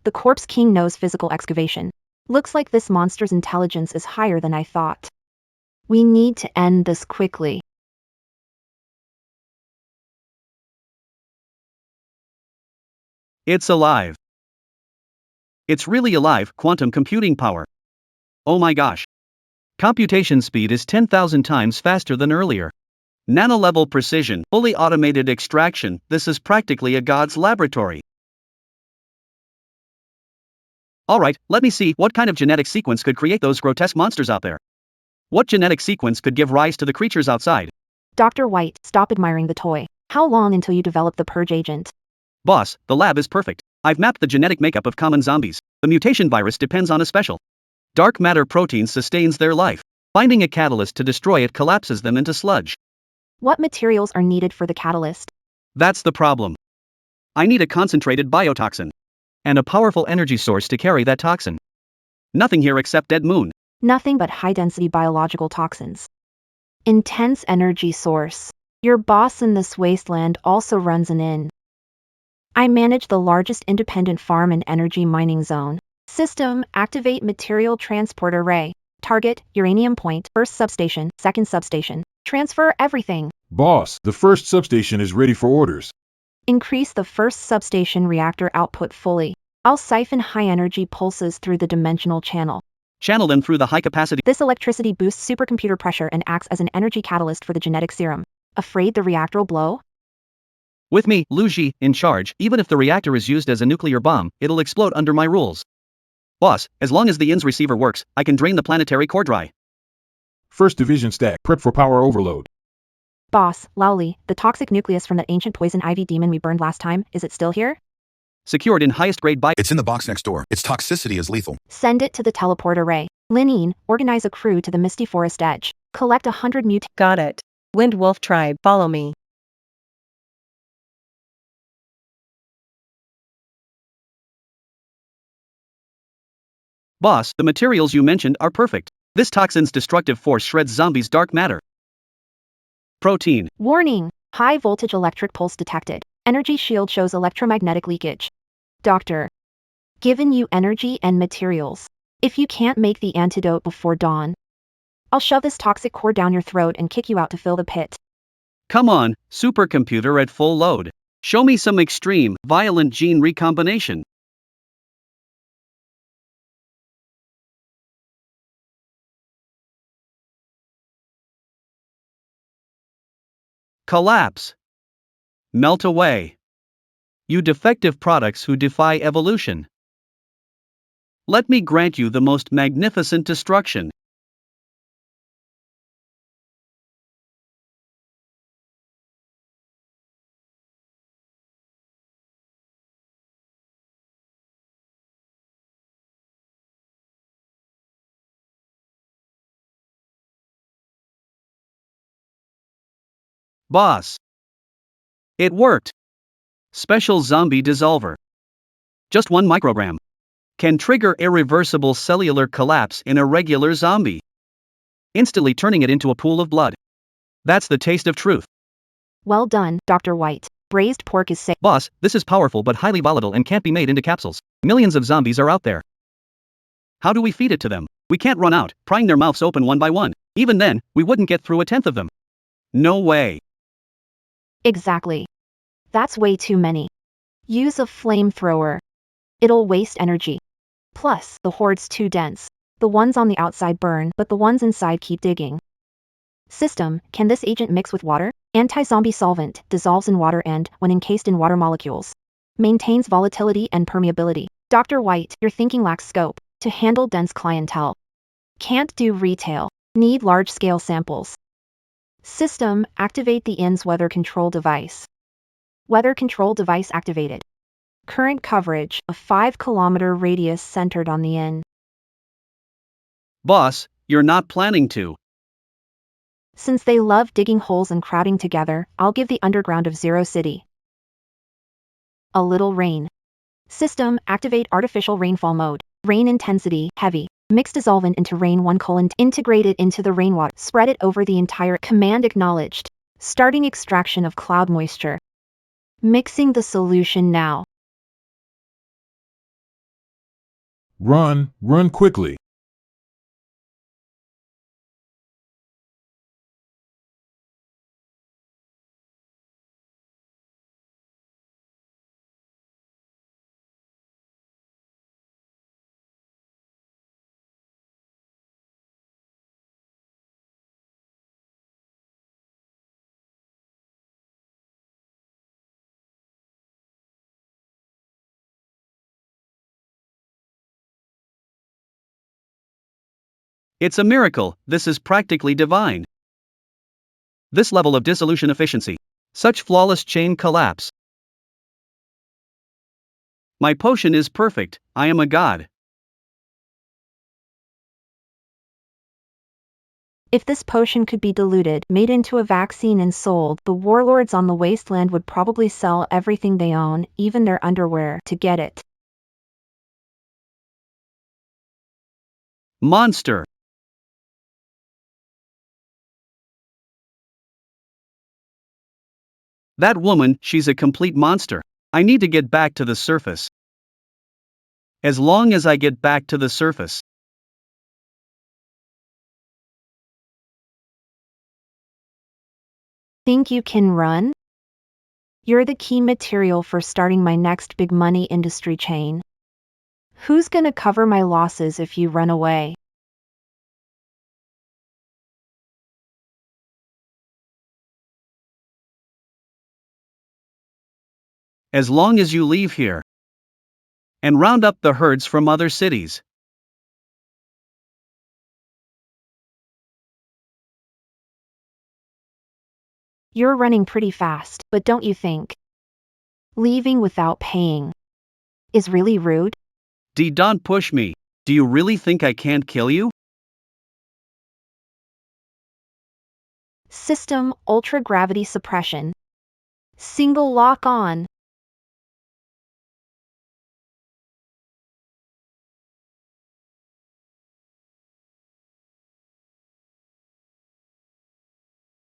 The Corpse King knows physical excavation. Looks like this monster's intelligence is higher than I thought. We need to end this quickly. It's alive. It's really alive, quantum computing power. Oh my gosh. Computation speed is 10,000 times faster than earlier. Nano-level precision, fully automated extraction, this is practically a god's laboratory. Alright, let me see what kind of genetic sequence could create those grotesque monsters out there. What genetic sequence could give rise to the creatures outside? Dr. White, stop admiring the toy. How long until you develop the purge agent? Boss, the lab is perfect. I've mapped the genetic makeup of common zombies. The mutation virus depends on a special dark matter protein sustains their life. Finding a catalyst to destroy it collapses them into sludge. What materials are needed for the catalyst? That's the problem. I need a concentrated biotoxin. and a powerful energy source to carry that toxin. Nothing here except dead moon. Nothing but high-density biological toxins. Intense energy source. Your boss in this wasteland also runs an inn. I manage the largest independent farm and energy mining zone. System, activate material transport array. Target, uranium point, first substation, second substation. Transfer everything. Boss, the first substation is ready for orders. Increase the first substation reactor output fully. I'll siphon high-energy pulses through the dimensional channel. Channel them through the high-capacity. This electricity boosts supercomputer pressure and acts as an energy catalyst for the genetic serum. Afraid the reactor will blow? With me, Lu Ji, in charge, even if the reactor is used as a nuclear bomb, it'll explode under my rules. Boss, as long as the INS receiver works, I can drain the planetary core dry. First division stack, prep for power overload. Boss, Laoli, the toxic nucleus from that ancient poison ivy demon we burned last time, is it still here? Secured in highest grade by. It's in the box next door. Its toxicity is lethal. Send it to the teleport array. Linine, organize a crew to the misty forest edge. Collect 100 Got it. Wind Wolf Tribe, follow me. Boss, the materials you mentioned are perfect. This toxin's destructive force shreds zombies' dark matter. Protein. Warning! High voltage electric pulse detected. Energy shield shows electromagnetic leakage. Doctor. Given you energy and materials. If you can't make the antidote before dawn, I'll shove this toxic core down your throat and kick you out to fill the pit. Come on, supercomputer at full load. Show me some extreme, violent gene recombination. Collapse. Melt away. You defective products who defy evolution. Let me grant you the most magnificent destruction. Boss. It worked. Special zombie dissolver. Just 1 microgram. Can trigger irreversible cellular collapse in a regular zombie, instantly turning it into a pool of blood. That's the taste of truth. Well done, Dr. White. Braised pork is safe. Boss, this is powerful but highly volatile and can't be made into capsules. Millions of zombies are out there. How do we feed it to them? We can't run out, prying their mouths open one by one. Even then, we wouldn't get through 1/10 of them. No way. Exactly. That's way too many. Use a flamethrower. It'll waste energy. Plus, the hoard's too dense. The ones on the outside burn, but the ones inside keep digging. System, can this agent mix with water? Anti-zombie solvent, dissolves in water and, when encased in water molecules, maintains volatility and permeability. Dr. White, your thinking lacks scope to handle dense clientele. Can't do retail. Need large-scale samples. System, activate the INS weather control device. Weather control device activated. Current coverage, a 5-kilometer radius centered on the IN. Boss, you're not planning to. Since they love digging holes and crowding together, I'll give the underground of Zero City a little rain. System, activate artificial rainfall mode. Rain intensity, heavy. Mix dissolvent into rain 1 : integrate it into the rainwater. Spread it over the entire. Command acknowledged. Starting extraction of cloud moisture. Mixing the solution now. Run quickly. It's a miracle, this is practically divine. This level of dissolution efficiency. Such flawless chain collapse. My potion is perfect, I am a god. If this potion could be diluted, made into a vaccine and sold, the warlords on the wasteland would probably sell everything they own, even their underwear, to get it. Monster. That woman, she's a complete monster. I need to get back to the surface. As long as I get back to the surface. Think you can run? You're the key material for starting my next big money industry chain. Who's gonna cover my losses if you run away? As long as you leave here. And round up the herds from other cities. You're running pretty fast, but don't you think leaving without paying is really rude? Don't push me. Do you really think I can't kill you? System ultra-gravity suppression. Single lock on.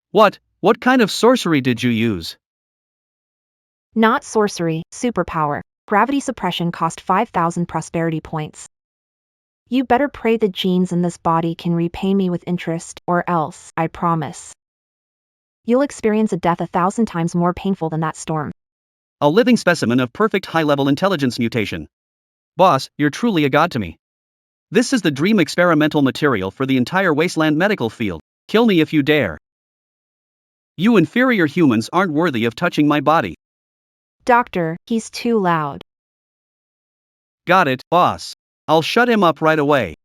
What kind of sorcery did you use? Not sorcery, superpower. Gravity suppression cost 5,000 prosperity points. You better pray the genes in this body can repay me with interest, or else, I promise, you'll experience a death 1,000 times more painful than that storm. A living specimen of perfect high-level intelligence mutation. Boss, you're truly a god to me. This is the dream experimental material for the entire wasteland medical field. Kill me if you dare. You inferior humans aren't worthy of touching my body. Doctor, he's too loud. Got it, boss. I'll shut him up right away.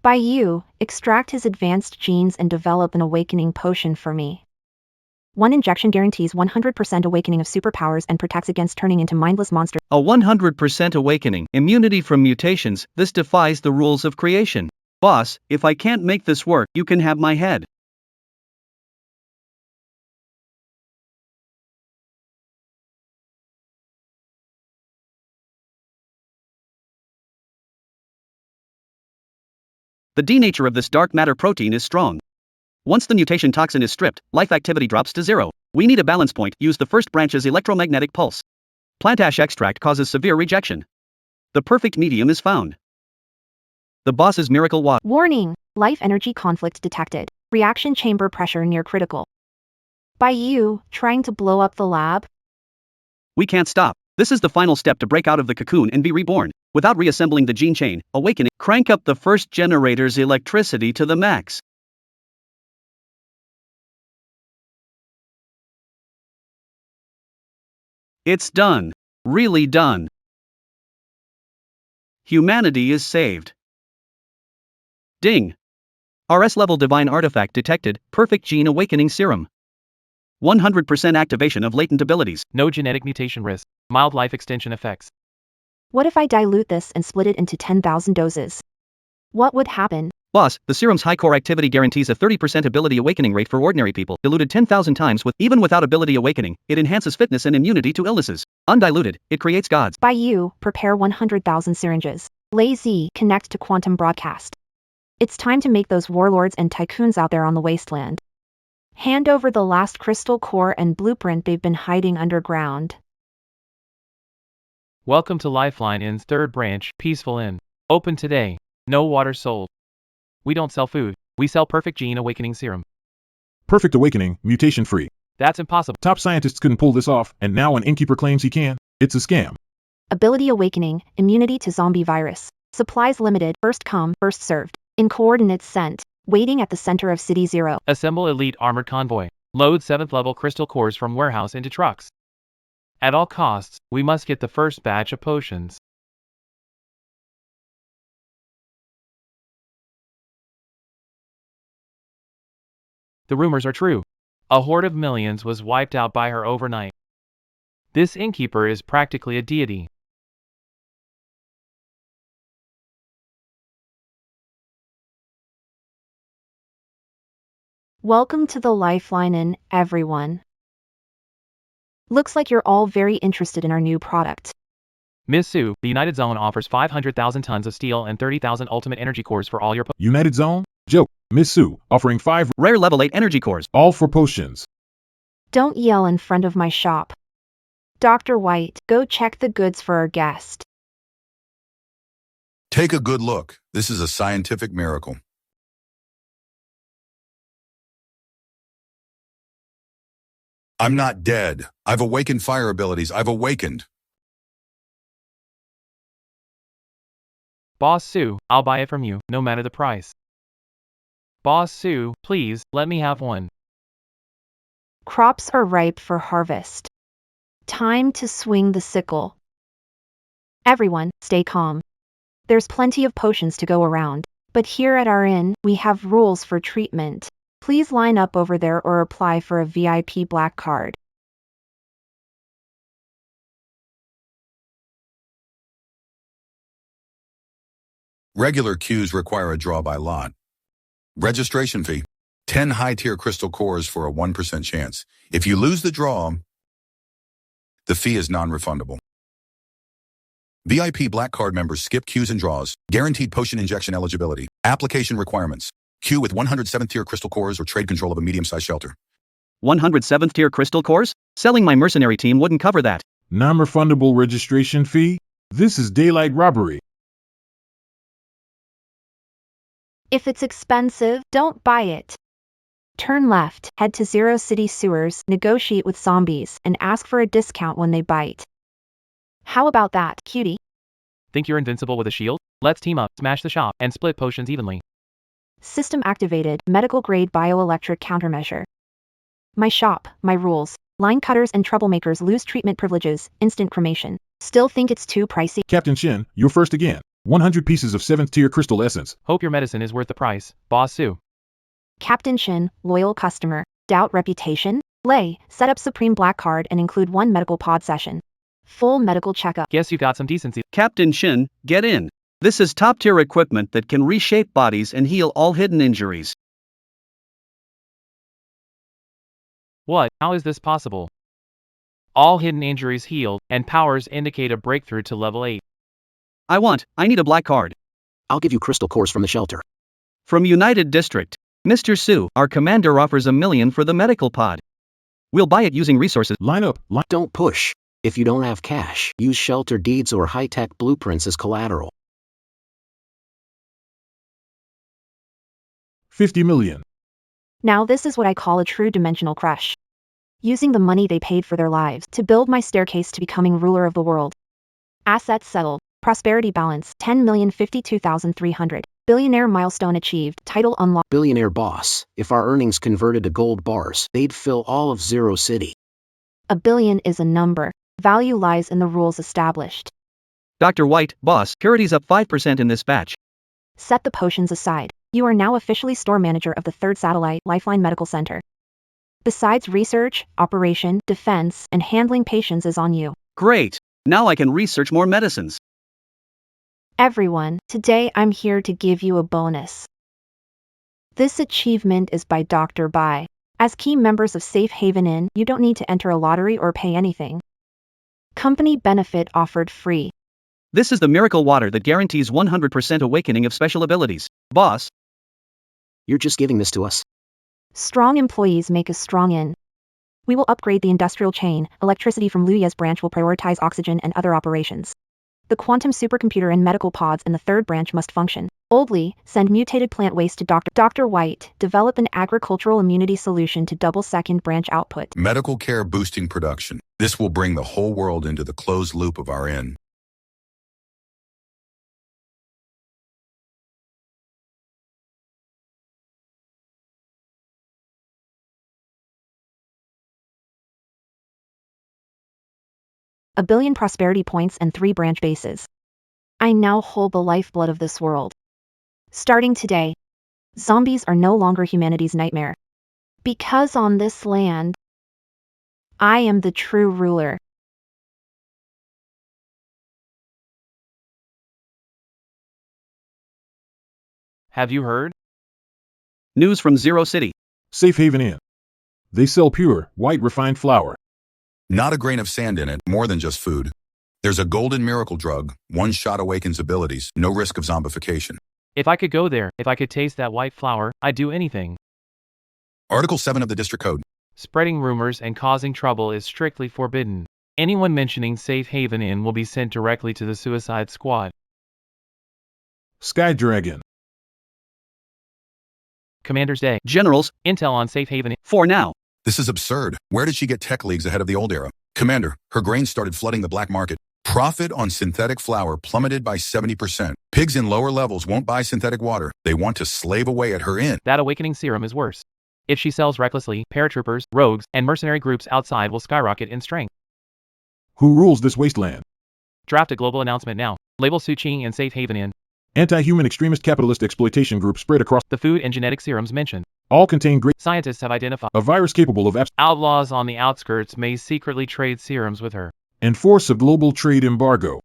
By you, extract his advanced genes and develop an awakening potion for me. One injection guarantees 100% awakening of superpowers and protects against turning into mindless monsters. A 100% awakening, immunity from mutations, this defies the rules of creation. Boss, if I can't make this work, you can have my head. The denature of this dark matter protein is strong. Once the mutation toxin is stripped, life activity drops to zero. We need a balance point. Use the first branch's electromagnetic pulse. Plant ash extract causes severe rejection. The perfect medium is found. The boss's miracle water. Warning! Life energy conflict detected. Reaction chamber pressure near critical. By you, trying to blow up the lab? We can't stop. This is the final step to break out of the cocoon and be reborn. Without reassembling the gene chain, awakening, crank up the first generator's electricity to the max. It's done. Really done. Humanity is saved. Ding. RS-level divine artifact detected, perfect gene awakening serum. 100% activation of latent abilities. No genetic mutation risk. Mild life extension effects. What if I dilute this and split it into 10,000 doses? What would happen? Boss, the serum's high core activity guarantees a 30% ability awakening rate for ordinary people. Diluted 10,000 times even without ability awakening, it enhances fitness and immunity to illnesses. Undiluted, it creates gods. By you, prepare 100,000 syringes. Lazy, connect to quantum broadcast. It's time to make those warlords and tycoons out there on the wasteland hand over the last crystal core and blueprint they've been hiding underground. Welcome to Lifeline Inn's third branch, Peaceful Inn. Open today. No water sold. We don't sell food. We sell perfect gene awakening serum. Perfect awakening, mutation free. That's impossible. Top scientists couldn't pull this off, and now an innkeeper claims he can. It's a scam. Ability awakening, immunity to zombie virus. Supplies limited, first come, first served. In coordinates sent. Waiting at the center of City 0. Assemble elite armored convoy. Load 7th level crystal cores from warehouse into trucks. At all costs, we must get the first batch of potions. The rumors are true. A horde of millions was wiped out by her overnight. This innkeeper is practically a deity. Welcome to the Lifeline Inn, everyone. Looks like you're all very interested in our new product. Ms. Sue, the United Zone offers 500,000 tons of steel and 30,000 ultimate energy cores for all your United Zone? Joke. Miss Sue, offering 5 rare level 8 energy cores. all for potions. Don't yell in front of my shop. Dr. White, go check the goods for our guest. Take a good look. This is a scientific miracle. I'm not dead. I've awakened fire abilities. I've awakened. Boss Sue, I'll buy it from you, no matter the price. Boss Sue, please, let me have one. Crops are ripe for harvest. Time to swing the sickle. Everyone, stay calm. There's plenty of potions to go around, but here at our inn, we have rules for treatment. Please line up over there or apply for a VIP black card. Regular queues require a draw by lot. Registration fee. 10 high-tier crystal cores for a 1% chance. If you lose the draw, the fee is non-refundable. VIP Black Card members skip queues and draws. Guaranteed potion injection eligibility. Application requirements. Queue with 107th tier crystal cores or trade control of a medium-sized shelter. 107th tier crystal cores? Selling my mercenary team wouldn't cover that. Non-refundable registration fee? This is daylight robbery. If it's expensive, don't buy it. Turn left, head to Zero City Sewers, negotiate with zombies, and ask for a discount when they bite. How about that, cutie? Think you're invincible with a shield? Let's team up, smash the shop, and split potions evenly. System activated, medical grade bioelectric countermeasure. My shop, my rules. Line cutters and troublemakers lose treatment privileges, instant cremation. Still think it's too pricey? Captain Shin, you're first again. 100 pieces of 7th tier crystal essence. Hope your medicine is worth the price, Boss Sue. Captain Shin, loyal customer. Doubt reputation? Lay, set up Supreme Black Card and include 1 medical pod session. Full medical checkup. Guess you got some decency. Captain Shin, get in. This is top-tier equipment that can reshape bodies and heal all hidden injuries. What? How is this possible? All hidden injuries healed, and powers indicate a breakthrough to level 8. I need a black card. I'll give you crystal cores from the shelter. From United District. Mr. Sue, our commander offers $1 million for the medical pod. We'll buy it using resources. Line up. Don't push. If you don't have cash, use shelter deeds or high-tech blueprints as collateral. 50 million. Now this is what I call a true dimensional crush. Using the money they paid for their lives to build my staircase to becoming ruler of the world. Assets settled. Prosperity balance 10,052,300. Billionaire milestone achieved. Title unlocked. Billionaire boss. If our earnings converted to gold bars, they'd fill all of Zero City. A billion is a number. Value lies in the rules established. Dr. White, boss, security's up 5% in this batch. Set the potions aside. You are now officially store manager of the 3rd Satellite Lifeline Medical Center. Besides research, operation, defense, and handling patients is on you. Great. Now I can research more medicines. Everyone, today I'm here to give you a bonus. This achievement is by Dr. Bai. As key members of Safe Haven Inn, you don't need to enter a lottery or pay anything. Company benefit offered free. This is the miracle water that guarantees 100% awakening of special abilities. Boss. You're just giving this to us. Strong employees make a strong inn. We will upgrade the industrial chain. Electricity from Luya's branch will prioritize oxygen and other operations. The quantum supercomputer and medical pods in the 3rd branch must function. Oldly, send mutated plant waste to Dr. White. Develop an agricultural immunity solution to double 2nd branch output. Medical care boosting production. This will bring the whole world into the closed loop of our inn. A billion prosperity points and 3 branch bases. I now hold the lifeblood of this world. Starting today, zombies are no longer humanity's nightmare. Because on this land, I am the true ruler. Have you heard? News from Zero City. Safe Haven Inn. They sell pure, white refined flour. Not a grain of sand in it, more than just food. There's a golden miracle drug. One shot awakens abilities, no risk of zombification. If I could go there, if I could taste that white flower, I'd do anything. Article 7 of the District Code. Spreading rumors and causing trouble is strictly forbidden. Anyone mentioning Safe Haven Inn will be sent directly to the Suicide Squad. Sky Dragon. Commander's Day. Generals, Intel on Safe Haven Inn. for now. This is absurd. Where did she get tech leagues ahead of the old era? Commander, her grains started flooding the black market. Profit on synthetic flour plummeted by 70%. Pigs in lower levels won't buy synthetic water. They want to slave away at her inn. That awakening serum is worse. If she sells recklessly, paratroopers, rogues, and mercenary groups outside will skyrocket in strength. Who rules this wasteland? Draft a global announcement now. Label Suching and Safe Haven Inn. Anti-human extremist capitalist exploitation groups spread across. The food and genetic serums mentioned. All contain great. Scientists have identified. A virus capable of Outlaws on the outskirts may secretly trade serums with her. enforce a global trade embargo.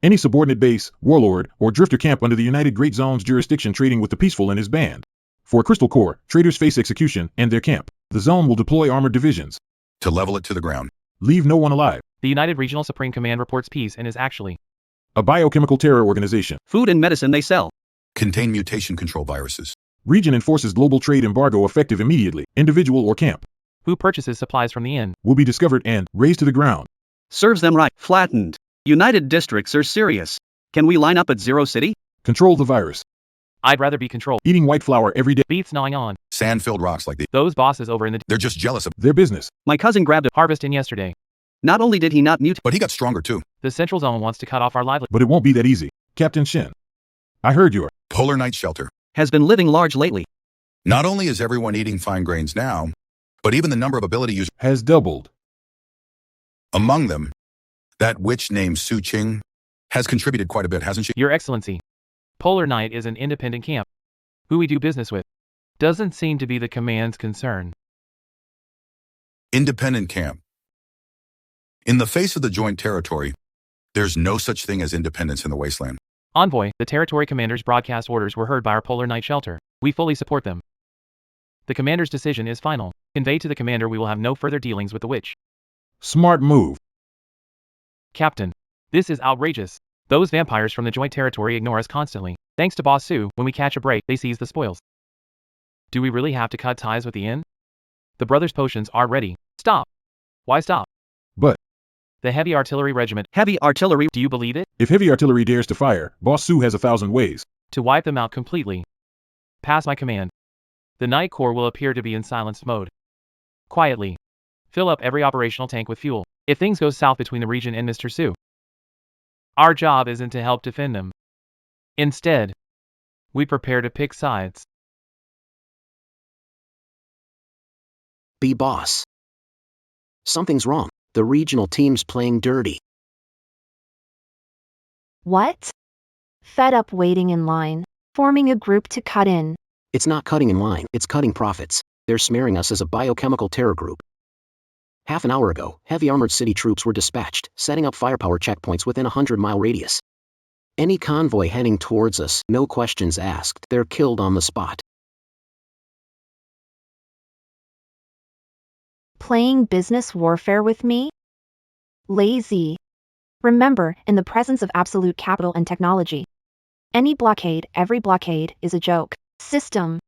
Any subordinate base, warlord, or drifter camp under the United Great Zone's jurisdiction trading with the Peaceful and his band. For Crystal Core, traders face execution and their camp. The zone will deploy armored divisions To level it to the ground. leave no one alive. The United Regional Supreme Command reports peace and is actually A biochemical terror organization. Food and medicine they sell. Contain mutation control viruses. Region enforces global trade embargo effective immediately. Individual or camp who purchases supplies from the inn. will be discovered and razed to the ground. Serves them right. Flattened. United districts are serious. Can we line up at Zero City? Control the virus. I'd rather be controlled. Eating white flour every day. Beats gnawing on. Sand-filled rocks like Those bosses over in the they're just jealous of. Their business. My cousin grabbed a harvest in yesterday. Not only did he not mutate, But he got stronger too. The Central Zone wants to cut off our livelihood. But it won't be that easy. Captain Shin. I heard you're. Polar Night Shelter. has been living large lately. Not only is everyone eating fine grains now, but even the number of ability users. Has doubled. Among them, that witch named Su Ching has contributed quite a bit, hasn't she? Your Excellency. Polar Knight is an independent camp. Who we do business with. Doesn't seem to be the command's concern. Independent camp. In the face of the joint territory, there's no such thing as independence in the wasteland. Envoy, the territory commander's broadcast orders were heard by our Polar Night shelter. We fully support them. The commander's decision is final. Convey to the commander we will have no further dealings with the witch. Smart move. Captain. This is outrageous. Those vampires from the joint territory ignore us constantly. Thanks to Boss Sue, when we catch a break, they seize the spoils. Do we really have to cut ties with the inn? The brothers' potions are ready. Stop. Why stop? But The heavy artillery regiment. Heavy artillery. Do you believe it? if heavy artillery dares to fire, Boss Sue has 1,000 ways. To wipe them out completely. Pass my command. The Night Corps will appear to be in silenced mode. Quietly. Fill up every operational tank with fuel. If things go south between the region and Mr. Sue, our job isn't to help defend them. Instead, we prepare to pick sides. Be boss. Something's wrong. The regional team's playing dirty. What? Fed up waiting in line, forming a group to cut in. It's not cutting in line, it's cutting profits. They're smearing us as a biochemical terror group. Half an hour ago, heavy armored city troops were dispatched, setting up firepower checkpoints within a 100-mile radius. Any convoy heading towards us, no questions asked, they're killed on the spot. Playing business warfare with me? Lazy. Remember, in the presence of absolute capital and technology, any blockade, every blockade, is a joke. System.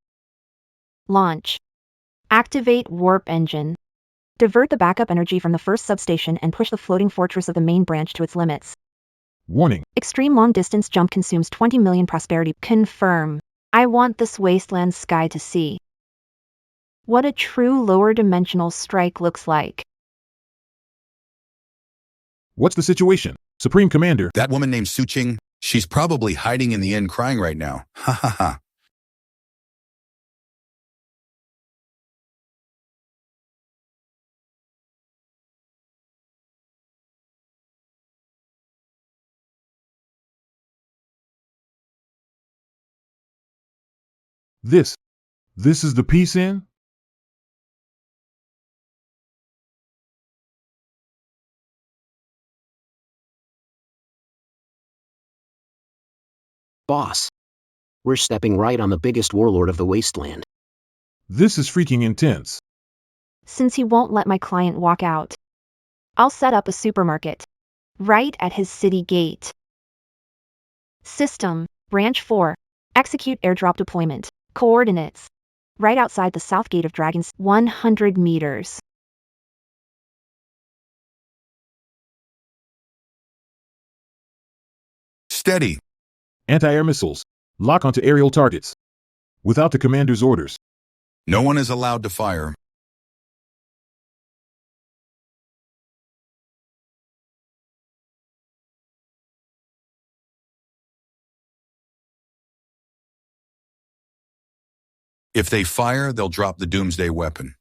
Launch. Activate warp engine. Divert the backup energy from the first substation and push the floating fortress of the main branch to its limits. Warning. Extreme long-distance jump consumes 20 million prosperity. Confirm. I want this wasteland sky to see what a true lower-dimensional strike looks like. What's the situation? Supreme Commander. That woman named Su Ching, she's probably hiding in the inn crying right now. Ha ha ha. This is the peace inn? Boss. We're stepping right on the biggest warlord of the wasteland. This is freaking intense. Since he won't let my client walk out, I'll set up a supermarket. Right at his city gate. System, Branch 4. Execute airdrop deployment. Coordinates. Right outside the south gate of Dragons, 100 meters. Steady. Anti-air missiles. Lock onto aerial targets. Without the commander's orders. No one is allowed to fire. If they fire, they'll drop the doomsday weapon.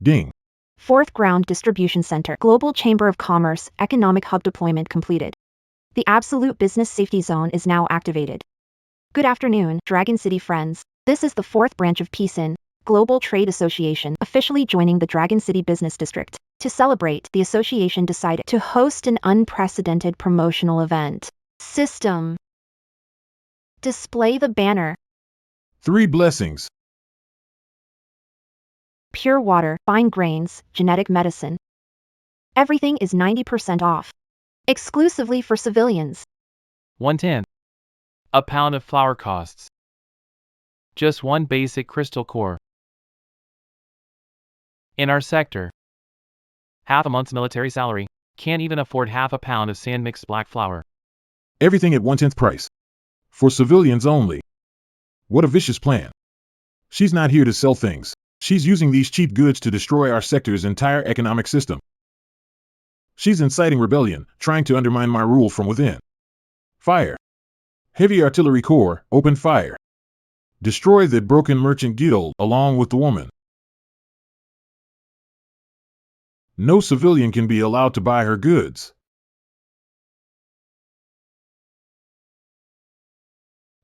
Ding. 4th Ground Distribution Center, Global Chamber of Commerce, Economic Hub deployment completed. The Absolute Business Safety Zone is now activated. Good afternoon, Dragon City friends. This is the 4th branch of PSIN, Global Trade Association, officially joining the Dragon City Business District. To celebrate, the association decided to host an unprecedented promotional event. System. Display the banner. 3 blessings. Pure water, fine grains, genetic medicine. Everything is 90% off. Exclusively for civilians. 110. A pound of flour costs just 1 basic crystal core. In our sector, half a month's military salary can't even afford half a pound of sand mixed black flour. Everything at 1/10 price. For civilians only. What a vicious plan. She's not here to sell things. She's using these cheap goods to destroy our sector's entire economic system. She's inciting rebellion, trying to undermine my rule from within. Fire. Heavy artillery corps, open fire. Destroy the broken merchant guild along with the woman. No civilian can be allowed to buy her goods.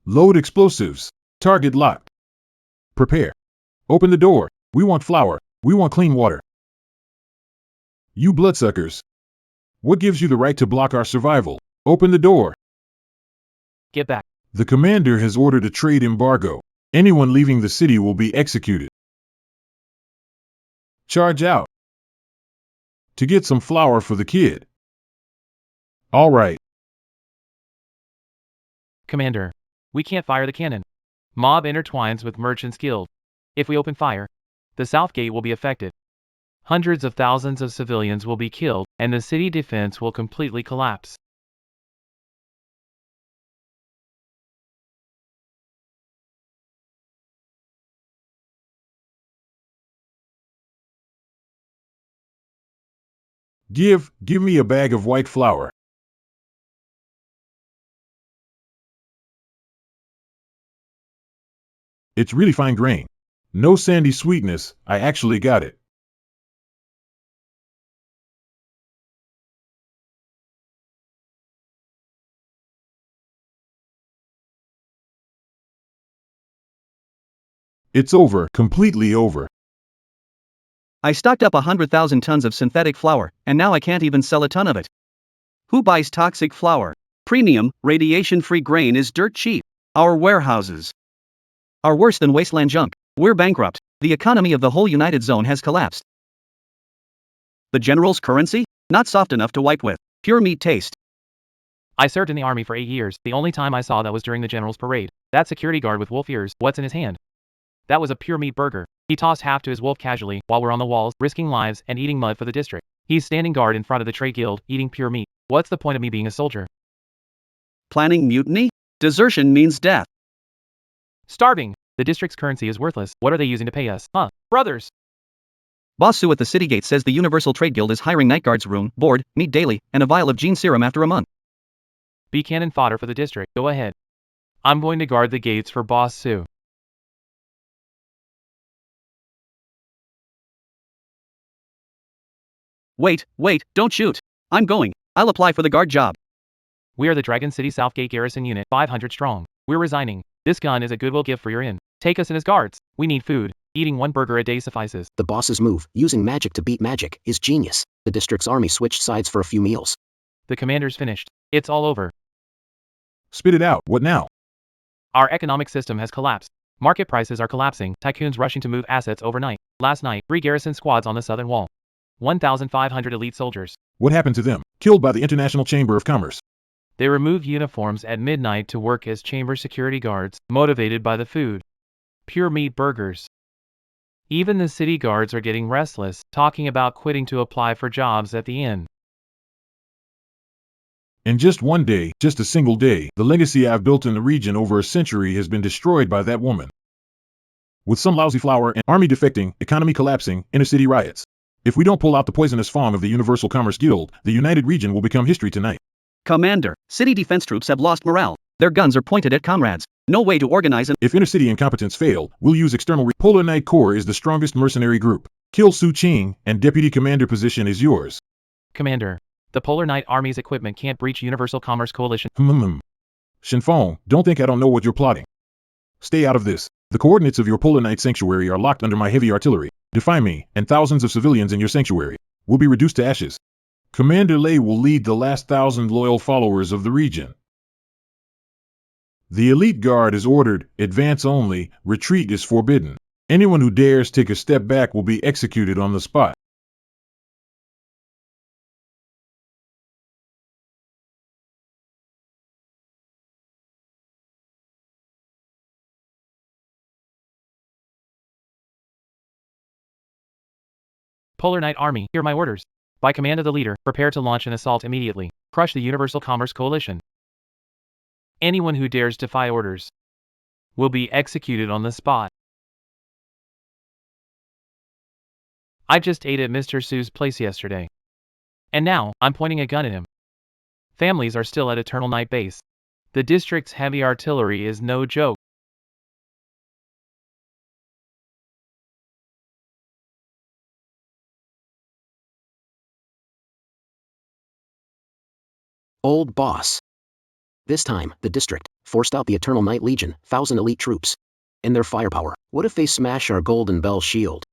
Load explosives. Target locked. Prepare. Open the door. We want flour. We want clean water. You bloodsuckers. What gives you the right to block our survival? Open the door. Get back. The commander has ordered a trade embargo. Anyone leaving the city will be executed. Charge out. To get some flour for the kid. All right. Commander, we can't fire the cannon. Mob intertwines with Merchants Guild. If we open fire, the South Gate will be affected. Hundreds of thousands of civilians will be killed, and the city defense will completely collapse. Give me a bag of white flour. It's really fine grain. No sandy sweetness, I actually got it. It's over, completely over. I stocked up 100,000 tons of synthetic flour, and now I can't even sell a ton of it. Who buys toxic flour? Premium, radiation-free grain is dirt cheap. Our warehouses are worse than wasteland junk. We're bankrupt. The economy of the whole United Zone has collapsed. The general's currency? Not soft enough to wipe with. Pure meat taste. I served in the army for 8 years. The only time I saw that was during the general's parade. That security guard with wolf ears, what's in his hand? That was a pure meat burger. He tossed half to his wolf casually, while we're on the walls, risking lives and eating mud for the district. He's standing guard in front of the trade guild, eating pure meat. What's the point of me being a soldier? Planning mutiny? Desertion means death. Starving! The district's currency is worthless. What are they using to pay us? Huh? Brothers! Boss Sue at the city gate says the Universal Trade Guild is hiring night guards, room, board, meat daily, and a vial of gene serum after a month. Be cannon fodder for the district. Go ahead. I'm going to guard the gates for Boss Sue. Wait, don't shoot. I'm going. I'll apply for the guard job. We are the Dragon City Southgate Garrison Unit, 500 strong. We're resigning. This gun is a goodwill gift for your inn. Take us in as guards. We need food. Eating 1 burger a day suffices. The boss's move, using magic to beat magic, is genius. The district's army switched sides for a few meals. The commander's finished. It's all over. Spit it out. What now? Our economic system has collapsed. Market prices are collapsing, tycoons rushing to move assets overnight. Last night, 3 garrison squads on the southern wall. 1,500 elite soldiers. What happened to them? Killed by the International Chamber of Commerce. They removed uniforms at midnight to work as chamber security guards, motivated by the food. Pure meat burgers. Even the city guards are getting restless, talking about quitting to apply for jobs at the inn. In just one day, just a single day, the legacy I've built in the region over a century has been destroyed by that woman. With some lousy flour and army defecting, economy collapsing, inner city riots. If we don't pull out the poisonous fong of the Universal Commerce Guild, the United Region will become history tonight. Commander, city defense troops have lost morale. Their guns are pointed at comrades. No way to organize an— If inner-city incompetence fail, we'll use external— Polar Knight Corps is the strongest mercenary group. Kill Su Qing, and Deputy Commander position is yours. Commander, the Polar Knight Army's equipment can't breach Universal Commerce Coalition. Shinfeng, don't think I don't know what you're plotting. Stay out of this. The coordinates of your Polar Knight sanctuary are locked under my heavy artillery. Defy me, and thousands of civilians in your sanctuary will be reduced to ashes. Commander Lei will lead the last 1,000 loyal followers of the region. The elite guard is ordered, advance only, retreat is forbidden. Anyone who dares take a step back will be executed on the spot. Polar Knight Army, hear my orders. By command of the leader, prepare to launch an assault immediately. Crush the Universal Commerce Coalition. Anyone who dares defy orders will be executed on the spot. I just ate at Mr. Su's place yesterday. And now, I'm pointing a gun at him. Families are still at Eternal Night Base. The district's heavy artillery is no joke. Old boss. This time, the district forced out the Eternal Night Legion, 1,000 elite troops. And their firepower. What if they smash our Golden Bell shield?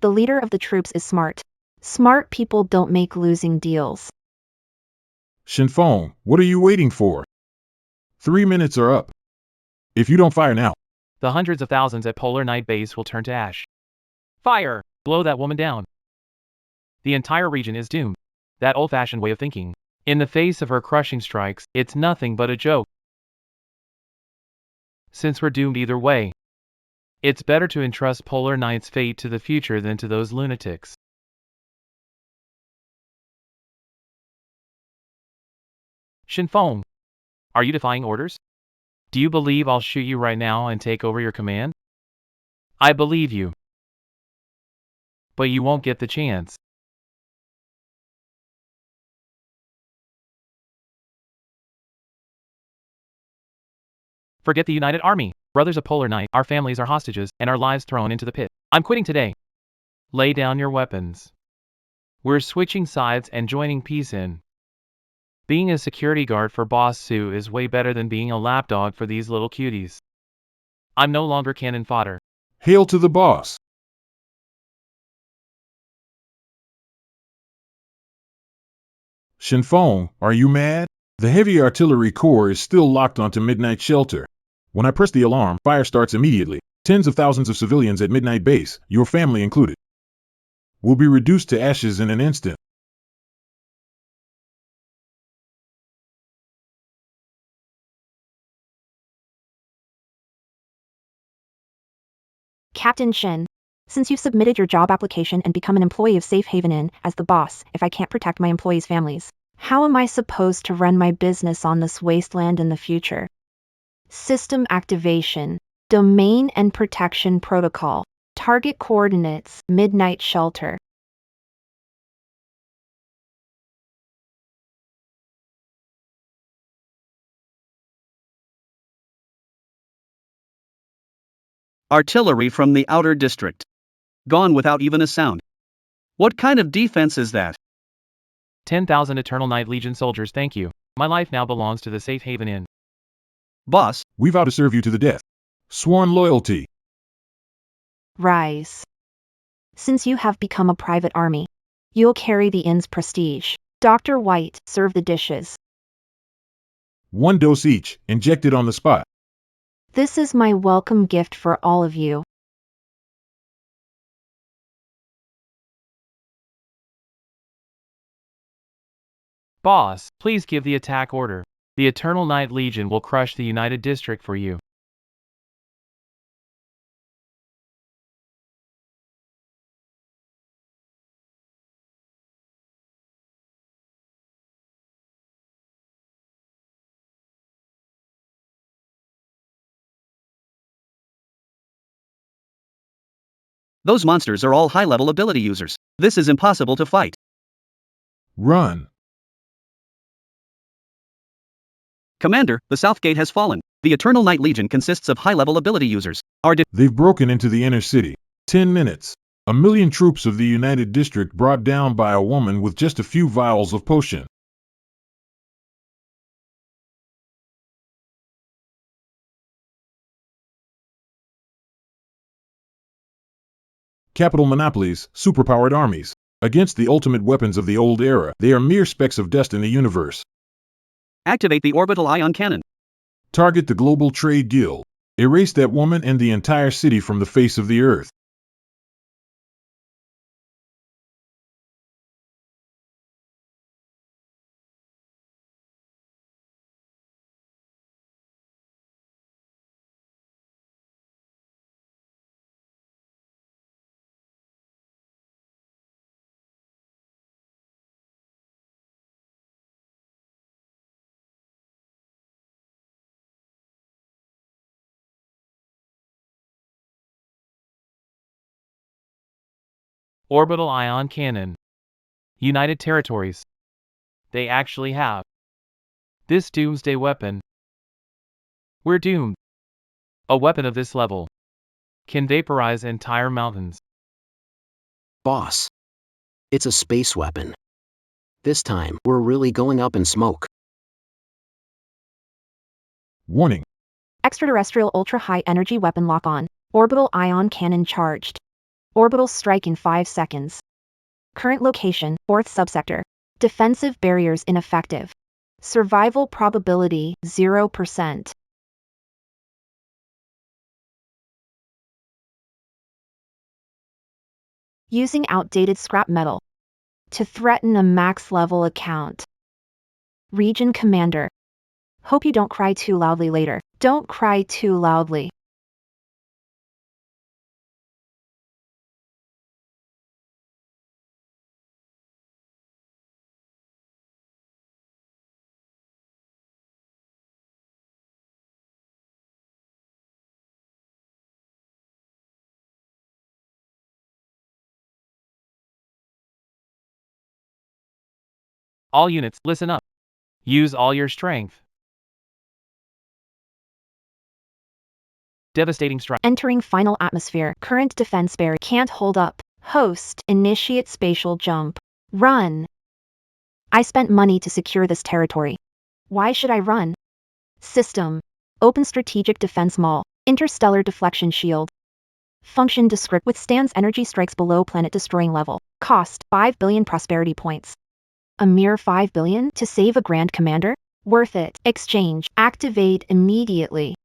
The leader of the troops is smart. Smart people don't make losing deals. Shinfeng, what are you waiting for? 3 minutes are up. If you don't fire now, The hundreds of thousands at Polar Night Base will turn to ash. Fire! Blow that woman down. The entire region is doomed. That old-fashioned way of thinking. In the face of her crushing strikes, it's nothing but a joke. Since we're doomed either way, it's better to entrust Polar Knight's fate to the future than to those lunatics. Shinfeng, are you defying orders? Do you believe I'll shoot you right now and take over your command? I believe you. But you won't get the chance. Forget the United Army. Brothers of Polar Knight, our families are hostages, and our lives thrown into the pit. I'm quitting today. Lay down your weapons. We're switching sides and joining peace in. Being a security guard for Boss Su is way better than being a lapdog for these little cuties. I'm no longer cannon fodder. hail to the boss. Shinfeng, are you mad? The heavy artillery corps is still locked onto Midnight Shelter. When I press the alarm, fire starts immediately. Tens of thousands of civilians at Midnight Base, your family included, will be reduced to ashes in an instant. Captain Shin, since you've submitted your job application and become an employee of Safe Haven Inn as the boss, if I can't protect my employees' families, how am I supposed to run my business on this wasteland in the future? System activation, domain and protection protocol, target coordinates, Midnight Shelter. Artillery from the outer district. Gone without even a sound. What kind of defense is that? 10,000 Eternal Night Legion soldiers, thank you. My life now belongs to the Safe Haven Inn. Boss, We vow to serve you to the death. Sworn loyalty. Rise. Since you have become a private army, you'll carry the inn's prestige. Dr. White, serve the dishes. 1 dose each, injected on the spot. This is my welcome gift for all of you. Boss, please give the attack order. The Eternal Night Legion will crush the United District for you. Those monsters are all high-level ability users. This is impossible to fight. Run. Commander, the South Gate has fallen. The Eternal Night Legion consists of high-level ability users. They've broken into the inner city. 10 minutes. 1,000,000 troops of the United District brought down by a woman with just a few vials of potion. Capital monopolies, superpowered armies. Against the ultimate weapons of the old era, they are mere specks of dust in the universe. Activate the orbital ion cannon. Target the global trade guild. Erase that woman and the entire city from the face of the earth. Orbital ion cannon. United Territories. They actually have this doomsday weapon. We're doomed. A weapon of this level can vaporize entire mountains. Boss. It's a space weapon. This time, we're really going up in smoke. Warning. Extraterrestrial ultra-high energy weapon lock on. Orbital ion cannon charged. Orbital strike in 5 seconds. Current location, 4th subsector. Defensive barriers ineffective. Survival probability, 0%. Using outdated scrap metal to threaten a max-level account. Region Commander. Hope you don't cry too loudly later. Don't cry too loudly. All units, listen up. Use all your strength. Devastating strike. Entering final atmosphere. Current defense barrier can't hold up. Host, initiate spatial jump. Run. I spent money to secure this territory. Why should I run? System. Open strategic defense mall. Interstellar deflection shield. Function descript withstands energy strikes below planet destroying level. Cost 5 billion prosperity points. A mere 5 billion to save a Grand Commander? Worth it. Exchange. Activate immediately.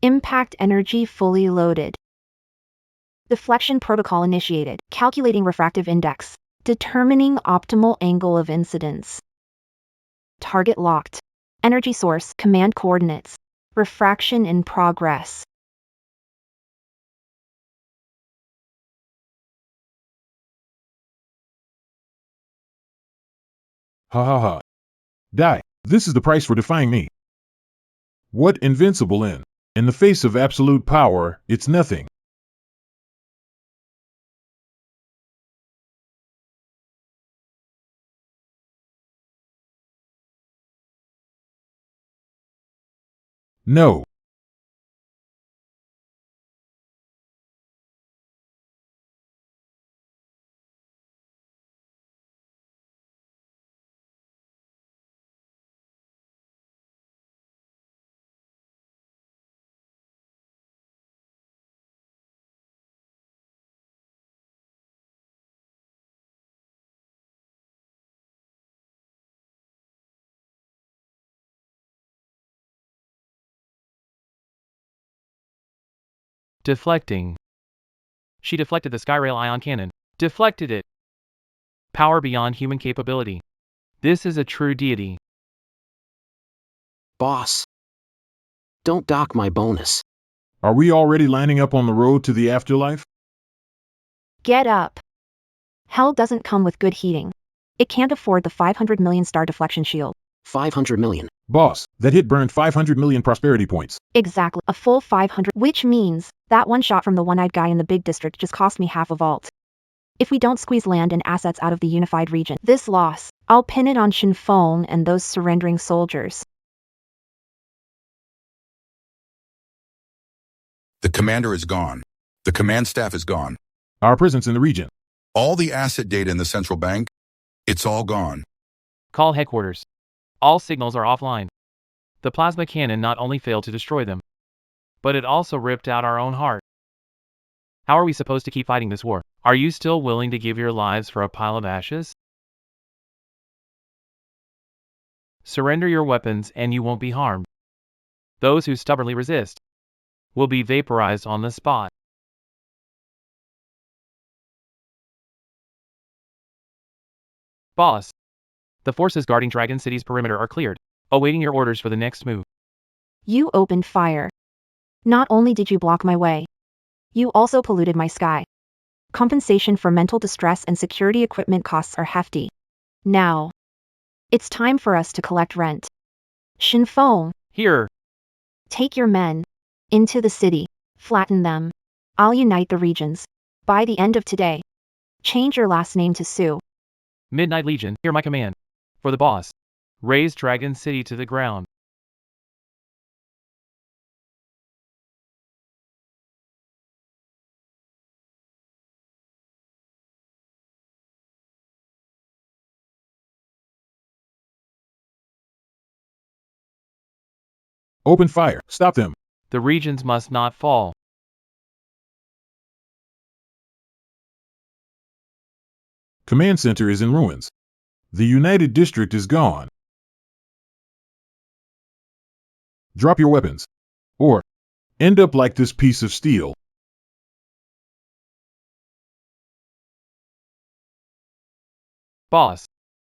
Impact energy fully loaded. Deflection protocol initiated. Calculating refractive index. Determining optimal angle of incidence. Target locked. Energy source, command coordinates. Refraction in progress. Ha ha ha. Die. This is the price for defying me. What invincible in? In the face of absolute power, it's nothing. No. Deflecting. She deflected the Skyrail ion cannon. Deflected it. Power beyond human capability. This is a true deity. Boss. Don't dock my bonus. Are we already lining up on the road to the afterlife? Get up. Hell doesn't come with good heating. It can't afford the 500 million star deflection shield. 500 million. Boss, that hit burned 500 million prosperity points. Exactly, a full 500, which means that one shot from the one-eyed guy in the big district just cost me half a vault. If we don't squeeze land and assets out of the unified region, this loss, I'll pin it on Shinfeng and those surrendering soldiers. The commander is gone. The command staff is gone. Our presence in the region. All the asset data in the central bank, it's all gone. Call headquarters. All signals are offline. The plasma cannon not only failed to destroy them, but it also ripped out our own heart. How are we supposed to keep fighting this war? Are you still willing to give your lives for a pile of ashes? Surrender your weapons and you won't be harmed. Those who stubbornly resist will be vaporized on the spot. Boss, the forces guarding Dragon City's perimeter are cleared, awaiting your orders for the next move. You opened fire. Not only did you block my way, you also polluted my sky. Compensation for mental distress and security equipment costs are hefty. Now, it's time for us to collect rent. Shinfeng, Here, take your men into the city, flatten them. I'll unite the regions. By the end of today, change your last name to Su. Midnight Legion, hear my command. For the boss, raise Dragon City to the ground. Open fire. Stop them. The regions must not fall. Command center is in ruins. The United District is gone. Drop your weapons. Or end up like this piece of steel. Boss,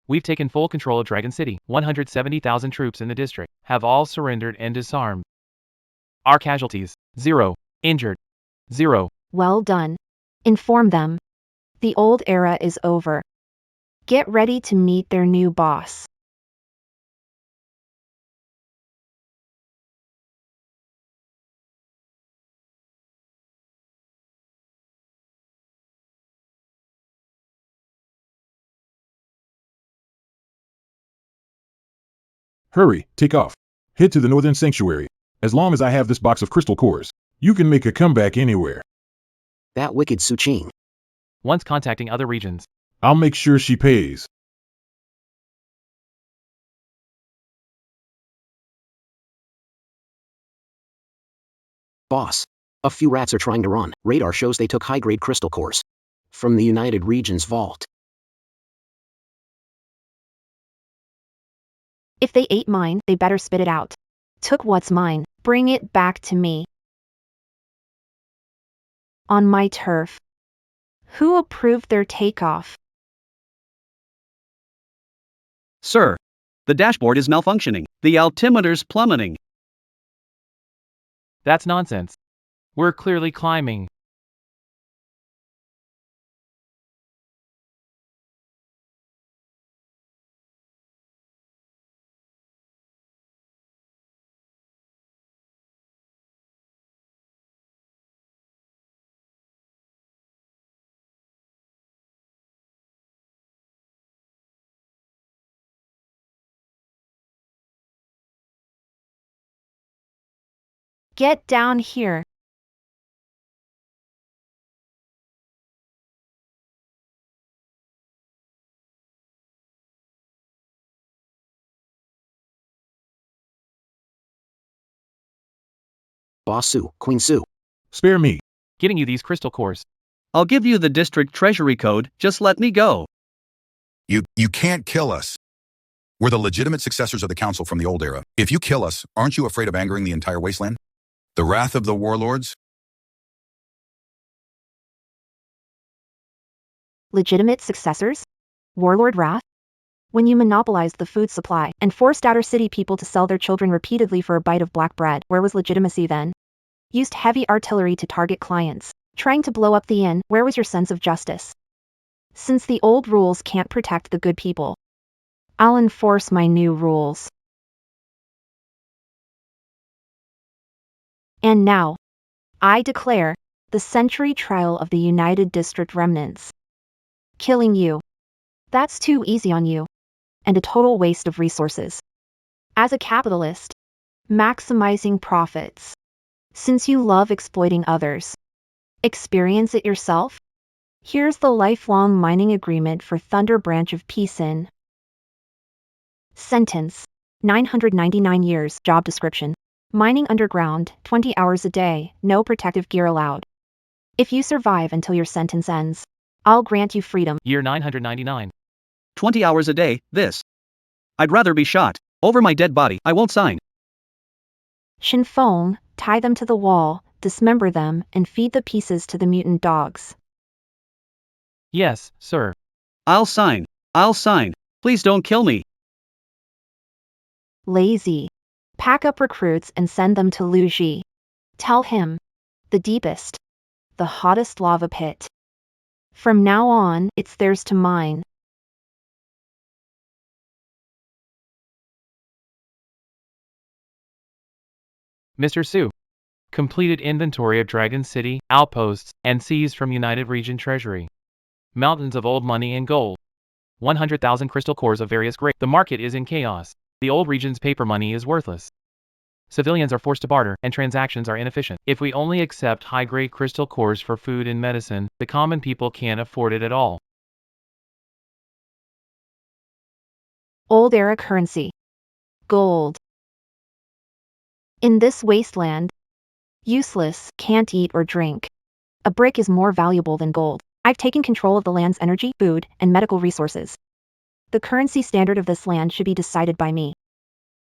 we've taken full control of Dragon City. 170,000 troops in the district have all surrendered and disarmed. Our casualties, 0. Injured, 0. Well done. Inform them. The old era is over. Get ready to meet their new boss. Hurry, take off. Head to the Northern Sanctuary. As long as I have this box of crystal cores, you can make a comeback anywhere. That wicked Su Qing. Once contacting other regions. I'll make sure she pays. Boss. A few rats are trying to run. Radar shows they took high-grade crystal cores from the United Regions vault. If they ate mine, they better spit it out. Took what's mine, bring it back to me. On my turf. Who approved their takeoff? Sir, the dashboard is malfunctioning. The altimeter's plummeting. That's nonsense. We're clearly climbing. Get down here. Boss Su, Queen Su. Spare me. Getting you these crystal cores. I'll give you the district treasury code, just let me go. You can't kill us. We're the legitimate successors of the council from the old era. If you kill us, aren't you afraid of angering the entire wasteland? The wrath of the warlords? Legitimate successors? Warlord wrath? When you monopolized the food supply and forced outer city people to sell their children repeatedly for a bite of black bread, where was legitimacy then? Used heavy artillery to target clients, trying to blow up the inn, where was your sense of justice? Since the old rules can't protect the good people, I'll enforce my new rules. And now, I declare the century trial of the United District remnants. Killing you. That's too easy on you. And a total waste of resources. As a capitalist, maximizing profits. Since you love exploiting others, experience it yourself? Here's the lifelong mining agreement for Thunder Branch of Peace Inn. Sentence: 999 years. Job description: mining underground, 20 hours a day, no protective gear allowed. If you survive until your sentence ends, I'll grant you freedom. Year 999. 20 hours a day, this. I'd rather be shot. Over my dead body, I won't sign. Shinfeng, tie them to the wall, dismember them, and feed the pieces to the mutant dogs. Yes, sir. I'll sign. I'll sign. Please don't kill me. Lazy. Pack up recruits and send them to Lu Ji. Tell him. The deepest. The hottest lava pit. From now on, it's theirs to mine. Mr. Su. Completed inventory of Dragon City, outposts, and seized from United Region Treasury. Mountains of old money and gold. 100,000 crystal cores of various grades. The market is in chaos. The old region's paper money is worthless. Civilians are forced to barter, and transactions are inefficient. If we only accept high-grade crystal cores for food and medicine, the common people can't afford it at all. Old era currency. Gold. In this wasteland, useless, can't eat or drink. A brick is more valuable than gold. I've taken control of the land's energy, food, and medical resources. The currency standard of this land should be decided by me.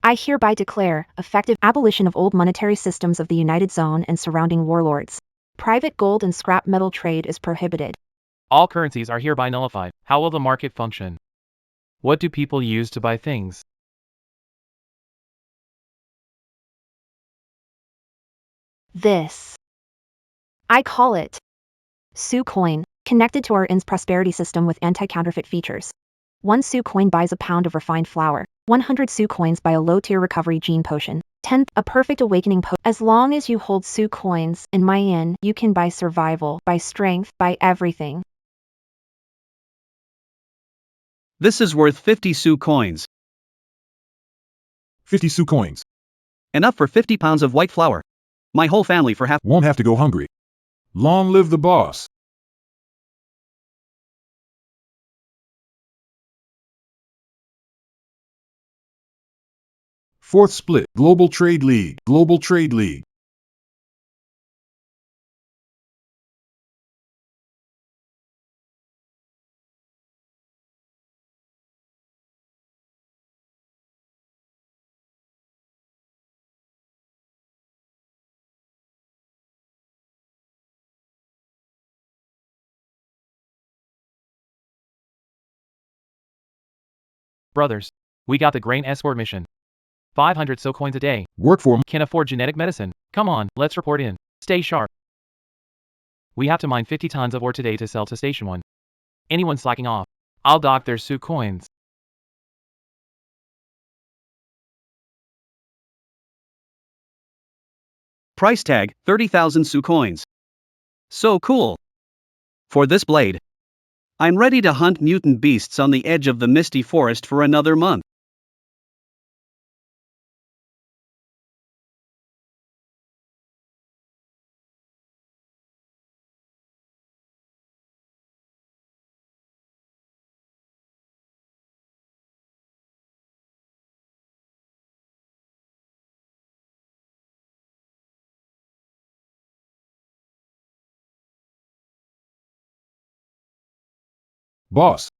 I hereby declare effective abolition of old monetary systems of the United Zone and surrounding warlords. Private gold and scrap metal trade is prohibited. All currencies are hereby nullified. How will the market function? What do people use to buy things? This. I call it Su Coin, connected to our inn's prosperity system with anti-counterfeit features. 1 Su coin buys a pound of refined flour. 100 Su coins buy a low-tier recovery gene potion. 10. A perfect awakening potion. As long as you hold Su coins in my inn, you can buy survival, buy strength, buy everything. This is worth 50 Su coins. 50 Su coins. Enough for 50 pounds of white flour. My whole family for half. Won't have to go hungry. Long live the boss. Fourth split. Global Trade League. Global Trade League. Brothers, we got the grain escort mission. 500 So coins a day. Work for 'em. Can afford genetic medicine. Come on, let's report in. Stay sharp. We have to mine 50 tons of ore today to sell to Station 1. Anyone slacking off, I'll dock their Su coins. Price tag, 30,000 Su coins. So cool. For this blade, I'm ready to hunt mutant beasts on the edge of the misty forest for another month. Boss.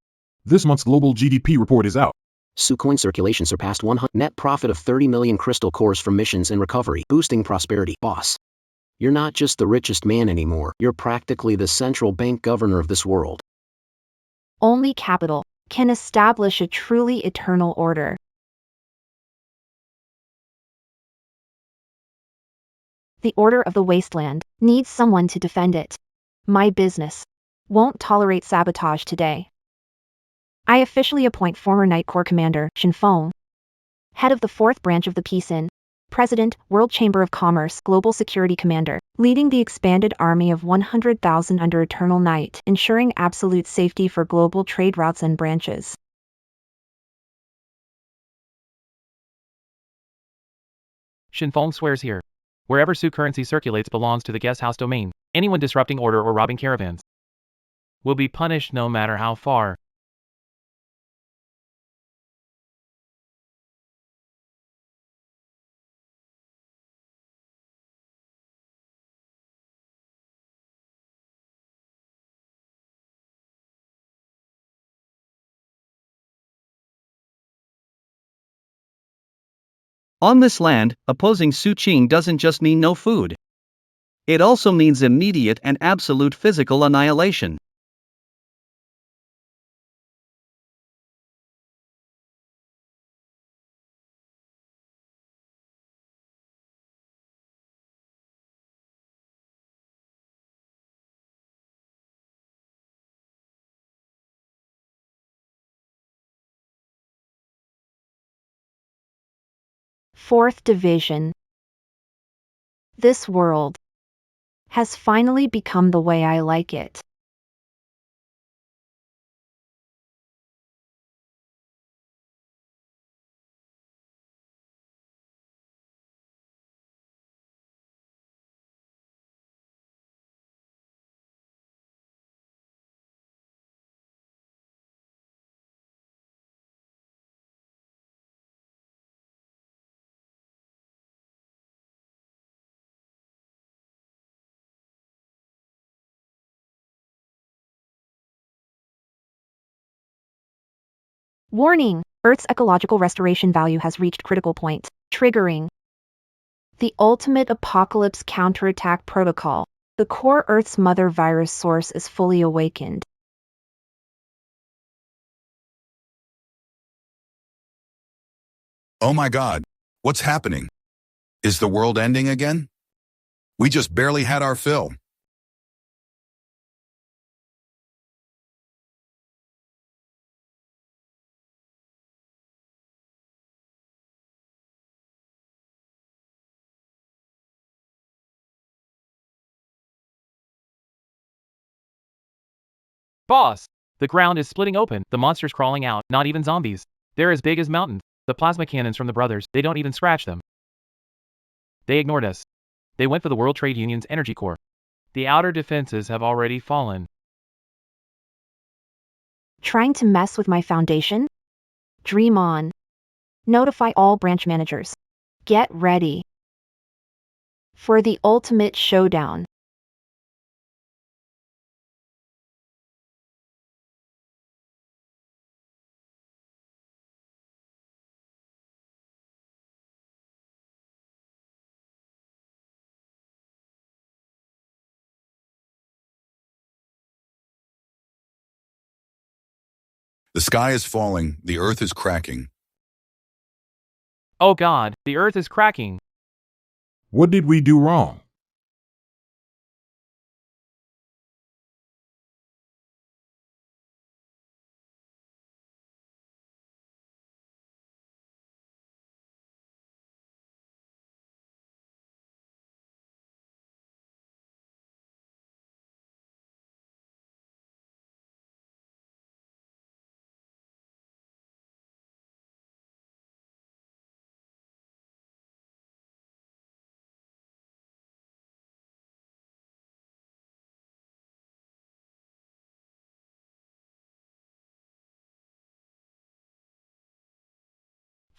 This month's global GDP report is out. Su coin circulation surpassed 100. Net profit of 30 million crystal cores from missions and recovery, boosting prosperity. Boss. You're not just the richest man anymore, you're practically the central bank governor of this world. Only capital can establish a truly eternal order. The order of the wasteland needs someone to defend it. My business won't tolerate sabotage today. I officially appoint former Night Corps Commander Shin Feng, head of the 4th branch of the Peace Inn, President, World Chamber of Commerce, Global Security Commander, leading the expanded army of 100,000 under eternal night, ensuring absolute safety for global trade routes and branches. Shin Feng swears here. Wherever Su currency circulates belongs to the guest house domain. Anyone disrupting order or robbing caravans will be punished no matter how far. On this land, opposing Su Qing doesn't just mean no food. It also means immediate and absolute physical annihilation. Fourth Division. This world has finally become the way I like it. Warning! Earth's ecological restoration value has reached critical point, triggering the ultimate apocalypse counterattack protocol. The core Earth's mother virus source is fully awakened. Oh my God. What's happening? Is the world ending again? We just barely had our fill. Boss! The ground is splitting open, the monsters crawling out, not even zombies. They're as big as mountains. The plasma cannons from the brothers, they don't even scratch them. They ignored us. They went for the World Trade Union's energy core. The outer defenses have already fallen. Trying to mess with my foundation? Dream on. Notify all branch managers. Get ready for the ultimate showdown. The sky is falling, the earth is cracking. Oh God, the earth is cracking. What did we do wrong?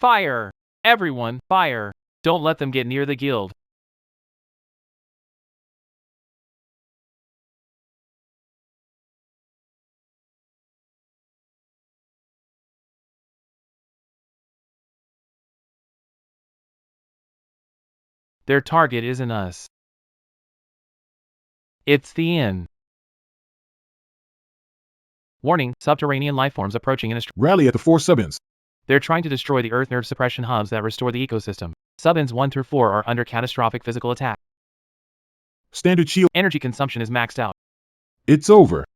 Fire! Everyone, fire! Don't let them get near the guild. Their target isn't us. It's the inn. Warning, subterranean lifeforms approaching in a Rally at the 4 sub-ins. They're trying to destroy the Earth nerve suppression hubs that restore the ecosystem. Sub-ins 1 through 4 are under catastrophic physical attack. Standard shield. Energy consumption is maxed out. It's over.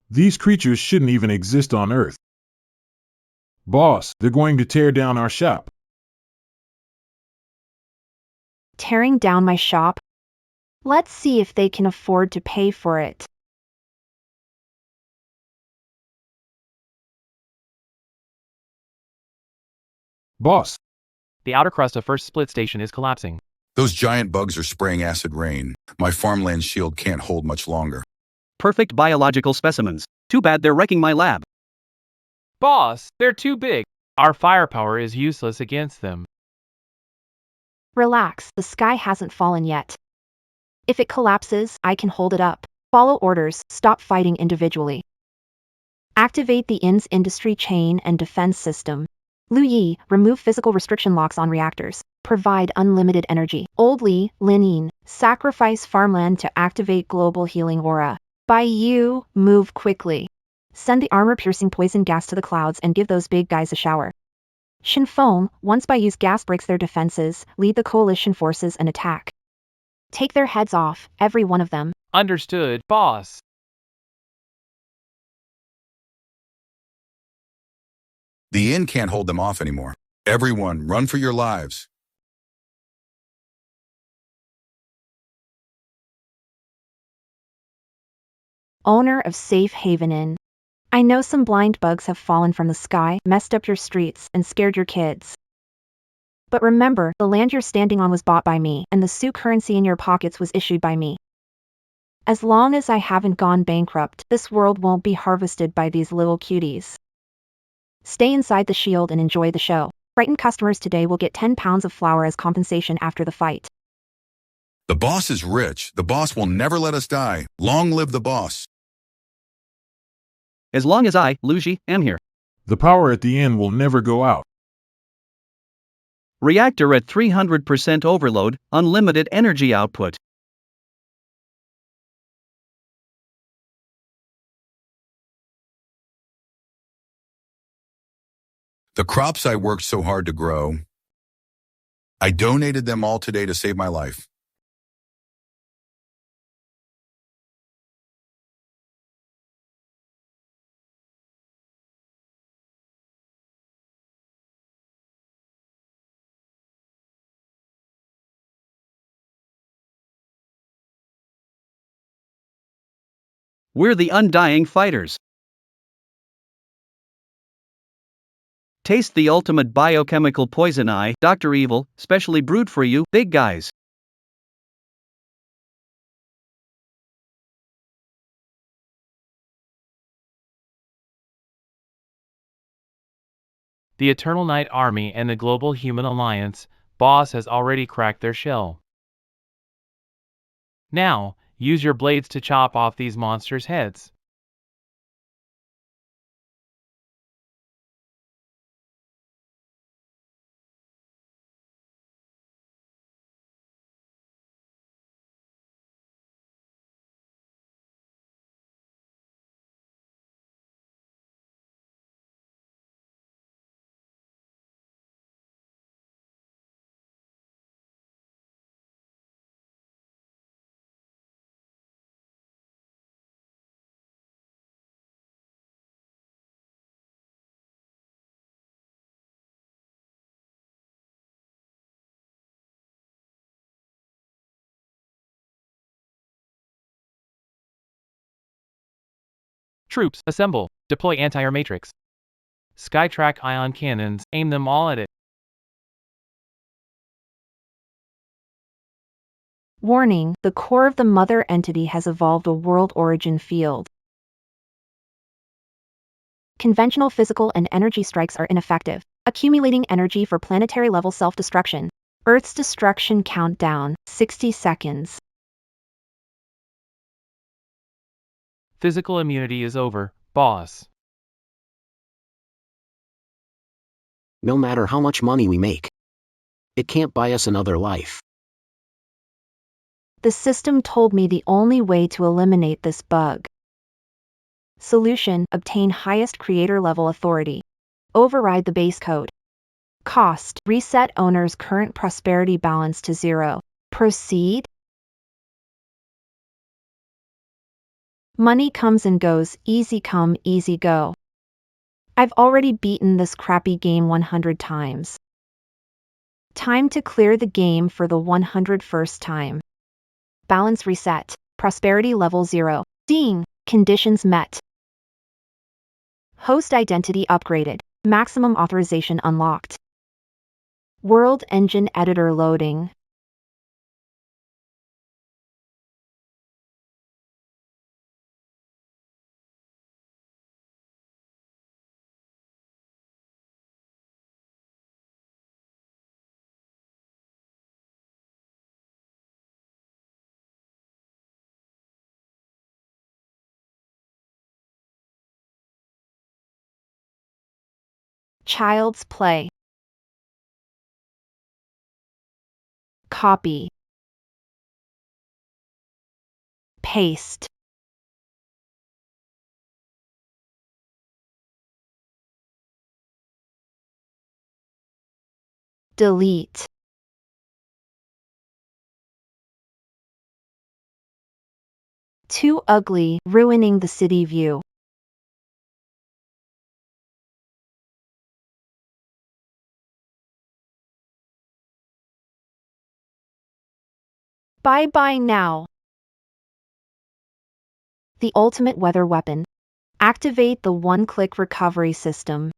These creatures shouldn't even exist on Earth. Boss, they're going to tear down our shop. Tearing down my shop? Let's see if they can afford to pay for it. Boss, The outer crust of First Split Station is collapsing. Those giant bugs are spraying acid rain. My farmland shield can't hold much longer. Perfect biological specimens. Too bad they're wrecking my lab. Boss, they're too big. Our firepower is useless against them. Relax, the sky hasn't fallen yet. If it collapses, I can hold it up. Follow orders, stop fighting individually. Activate the IN's industry chain and defense system. Lu Yi, remove physical restriction locks on reactors. Provide unlimited energy. Old Li, Lin, sacrifice farmland to activate global healing aura. Bai Yu, move quickly. Send the armor-piercing poison gas to the clouds and give those big guys a shower. Shinfeng, once Baiyu's gas breaks their defenses, lead the coalition forces and attack. Take their heads off, every one of them. Understood, boss. The inn can't hold them off anymore. Everyone, run for your lives. Owner of Safe Haven Inn. I know some blind bugs have fallen from the sky, messed up your streets, and scared your kids. But remember, the land you're standing on was bought by me, and the Su currency in your pockets was issued by me. As long as I haven't gone bankrupt, this world won't be harvested by these little cuties. Stay inside the shield and enjoy the show. Frightened customers today will get 10 pounds of flour as compensation after the fight. The boss is rich. The boss will never let us die. Long live the boss. As long as I, Luigi, am here. the power at the inn will never go out. Reactor at 300% overload, unlimited energy output. The crops I worked so hard to grow, I donated them all today to save my life. We're the undying fighters. Taste the ultimate biochemical poison Dr. Evil, specially brewed for you, big guys. The Eternal Night Army and the Global Human Alliance, boss has already cracked their shell. Now, use your blades to chop off these monsters' heads. Troops, assemble. Deploy anti-air matrix. Skytrack ion cannons, aim them all at it. Warning, the core of the mother entity has evolved a world origin field. Conventional physical and energy strikes are ineffective, accumulating energy for planetary level self-destruction. Earth's destruction countdown, 60 seconds. Physical immunity is over, boss. No matter how much money we make, it can't buy us another life. The system told me the only way to eliminate this bug. Solution, obtain highest creator level authority. Override the base code. Cost, reset owner's current prosperity balance to 0. Proceed. Money comes and goes, easy come, easy go. I've already beaten this crappy game 100 times. Time to clear the game for the 101st time. Balance reset. Prosperity level 0. Ding! Conditions met. Host identity upgraded. Maximum authorization unlocked. World Engine Editor loading. Child's Play. Copy. Paste. Delete. Too ugly, ruining the city view. Bye-bye now. The ultimate weather weapon. Activate the one-click recovery system.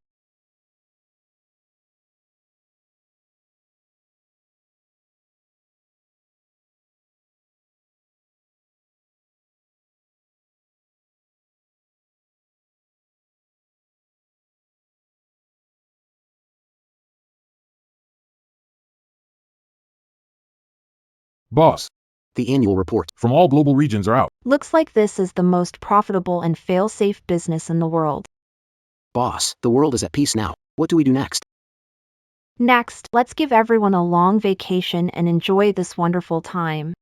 Boss, The annual report. from all global regions are out. Looks like this is the most profitable and fail-safe business in the world. Boss, the world is at peace now. What do we do next? Next, let's give everyone a long vacation and enjoy this wonderful time.